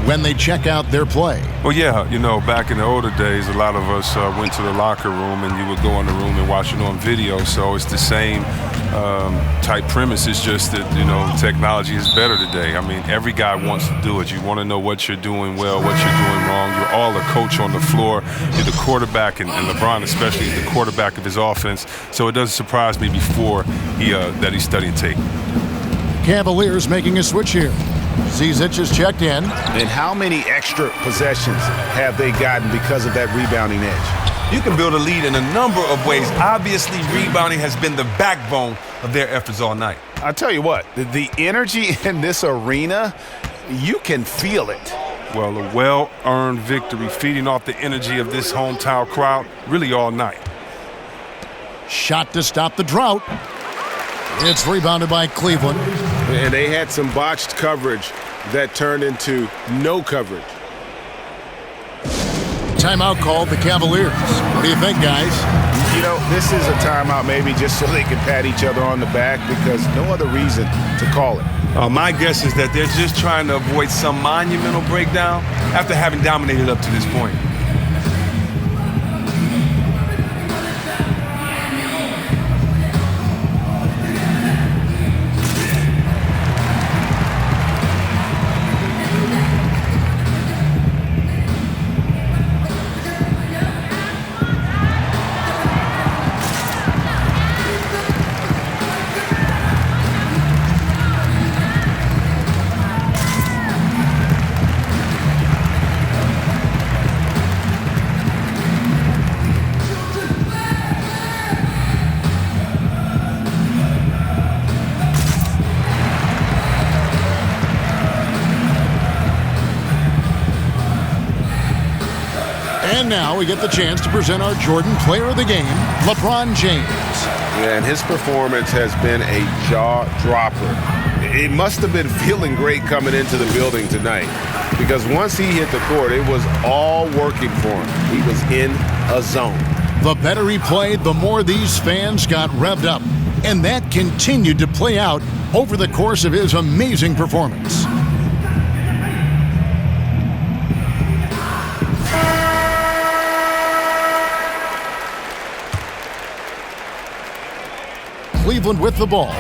when they check out their play. Well, yeah, you know, back in the older days, a lot of us went to the locker room and you would go in the room and watch it on video. So it's the same type premise. It's just that, you know, technology is better today. I mean, every guy wants to do it. You want to know what you're doing well, what you're doing wrong. You're all a coach on the floor. You're the quarterback, and LeBron especially is the quarterback of his offense. So it doesn't surprise me before that he's studying tape. Cavaliers making a switch here. Zizic is checked in. And how many extra possessions have they gotten because of that rebounding edge? You can build a lead in a number of ways. Obviously, rebounding has been the backbone of their efforts all night. I'll tell you what, the energy in this arena, you can feel it. Well, a well-earned victory, feeding off the energy of this hometown crowd really all night. Shot to stop the drought. It's rebounded by Cleveland. And they had some botched coverage that turned into no coverage. Timeout called the Cavaliers. What do you think, guys? You know, this is a timeout maybe just so they can pat each other on the back because no other reason to call it. My guess is that they're just trying to avoid some monumental breakdown after having dominated up to this point. And now we get the chance to present our Jordan Player of the Game, LeBron James. Yeah, and his performance has been a jaw-dropper. It must have been feeling great coming into the building tonight because once he hit the court, it was all working for him. He was in a zone. The better he played, the more these fans got revved up. And that continued to play out over the course of his amazing performance. Cleveland with the ball.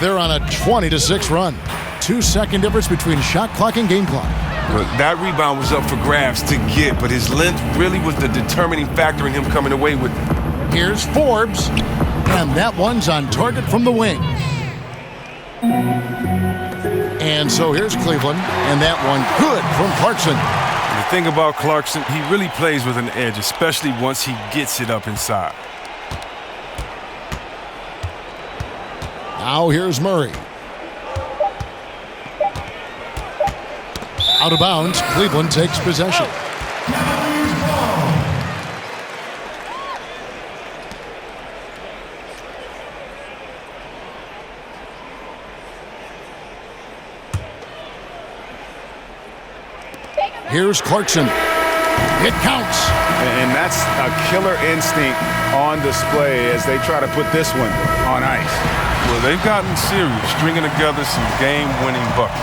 They're on a 20-6 run. 2-second difference between shot clock and game clock. But that rebound was up for grabs to get, but his length really was the determining factor in him coming away with it. Here's Forbes, and that one's on target from the wing. And so here's Cleveland, and that one good from Clarkson. And the thing about Clarkson, he really plays with an edge, especially once he gets it up inside. Now here's Murray. Out of bounds, Cleveland takes possession. Here's Clarkson. It counts. And that's a killer instinct on display as they try to put this one on ice. Well, they've gotten serious, stringing together some game-winning buckets.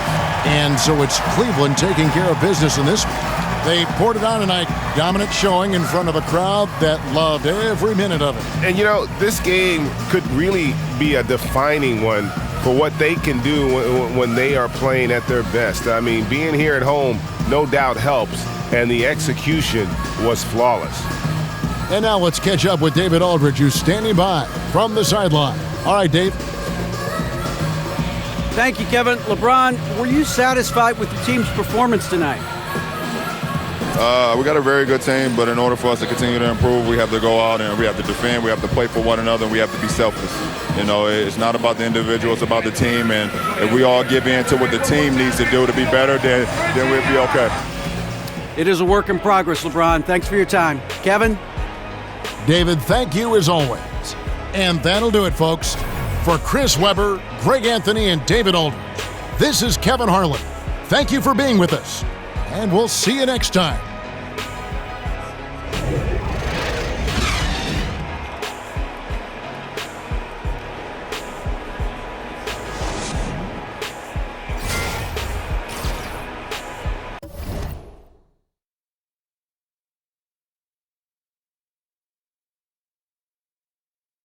And so it's Cleveland taking care of business in this one. They poured it on tonight. Dominant showing in front of a crowd that loved every minute of it. And, you know, this game could really be a defining one for what they can do when they are playing at their best. I mean, being here at home no doubt helps, and the execution was flawless. And now let's catch up with David Aldridge, who's standing by from the sideline. All right, Dave. Thank you, Kevin. LeBron, were you satisfied with the team's performance tonight? We got a very good team, but in order for us to continue to improve, we have to go out and we have to defend, we have to play for one another, and we have to be selfless. You know, it's not about the individual, it's about the team, and if we all give in to what the team needs to do to be better, then we'll be okay. It is a work in progress, LeBron. Thanks for your time. Kevin? David, thank you as always. And that'll do it, folks. For Chris Webber, Greg Anthony, and David Aldridge, this is Kevin Harlan. Thank you for being with us, and we'll see you next time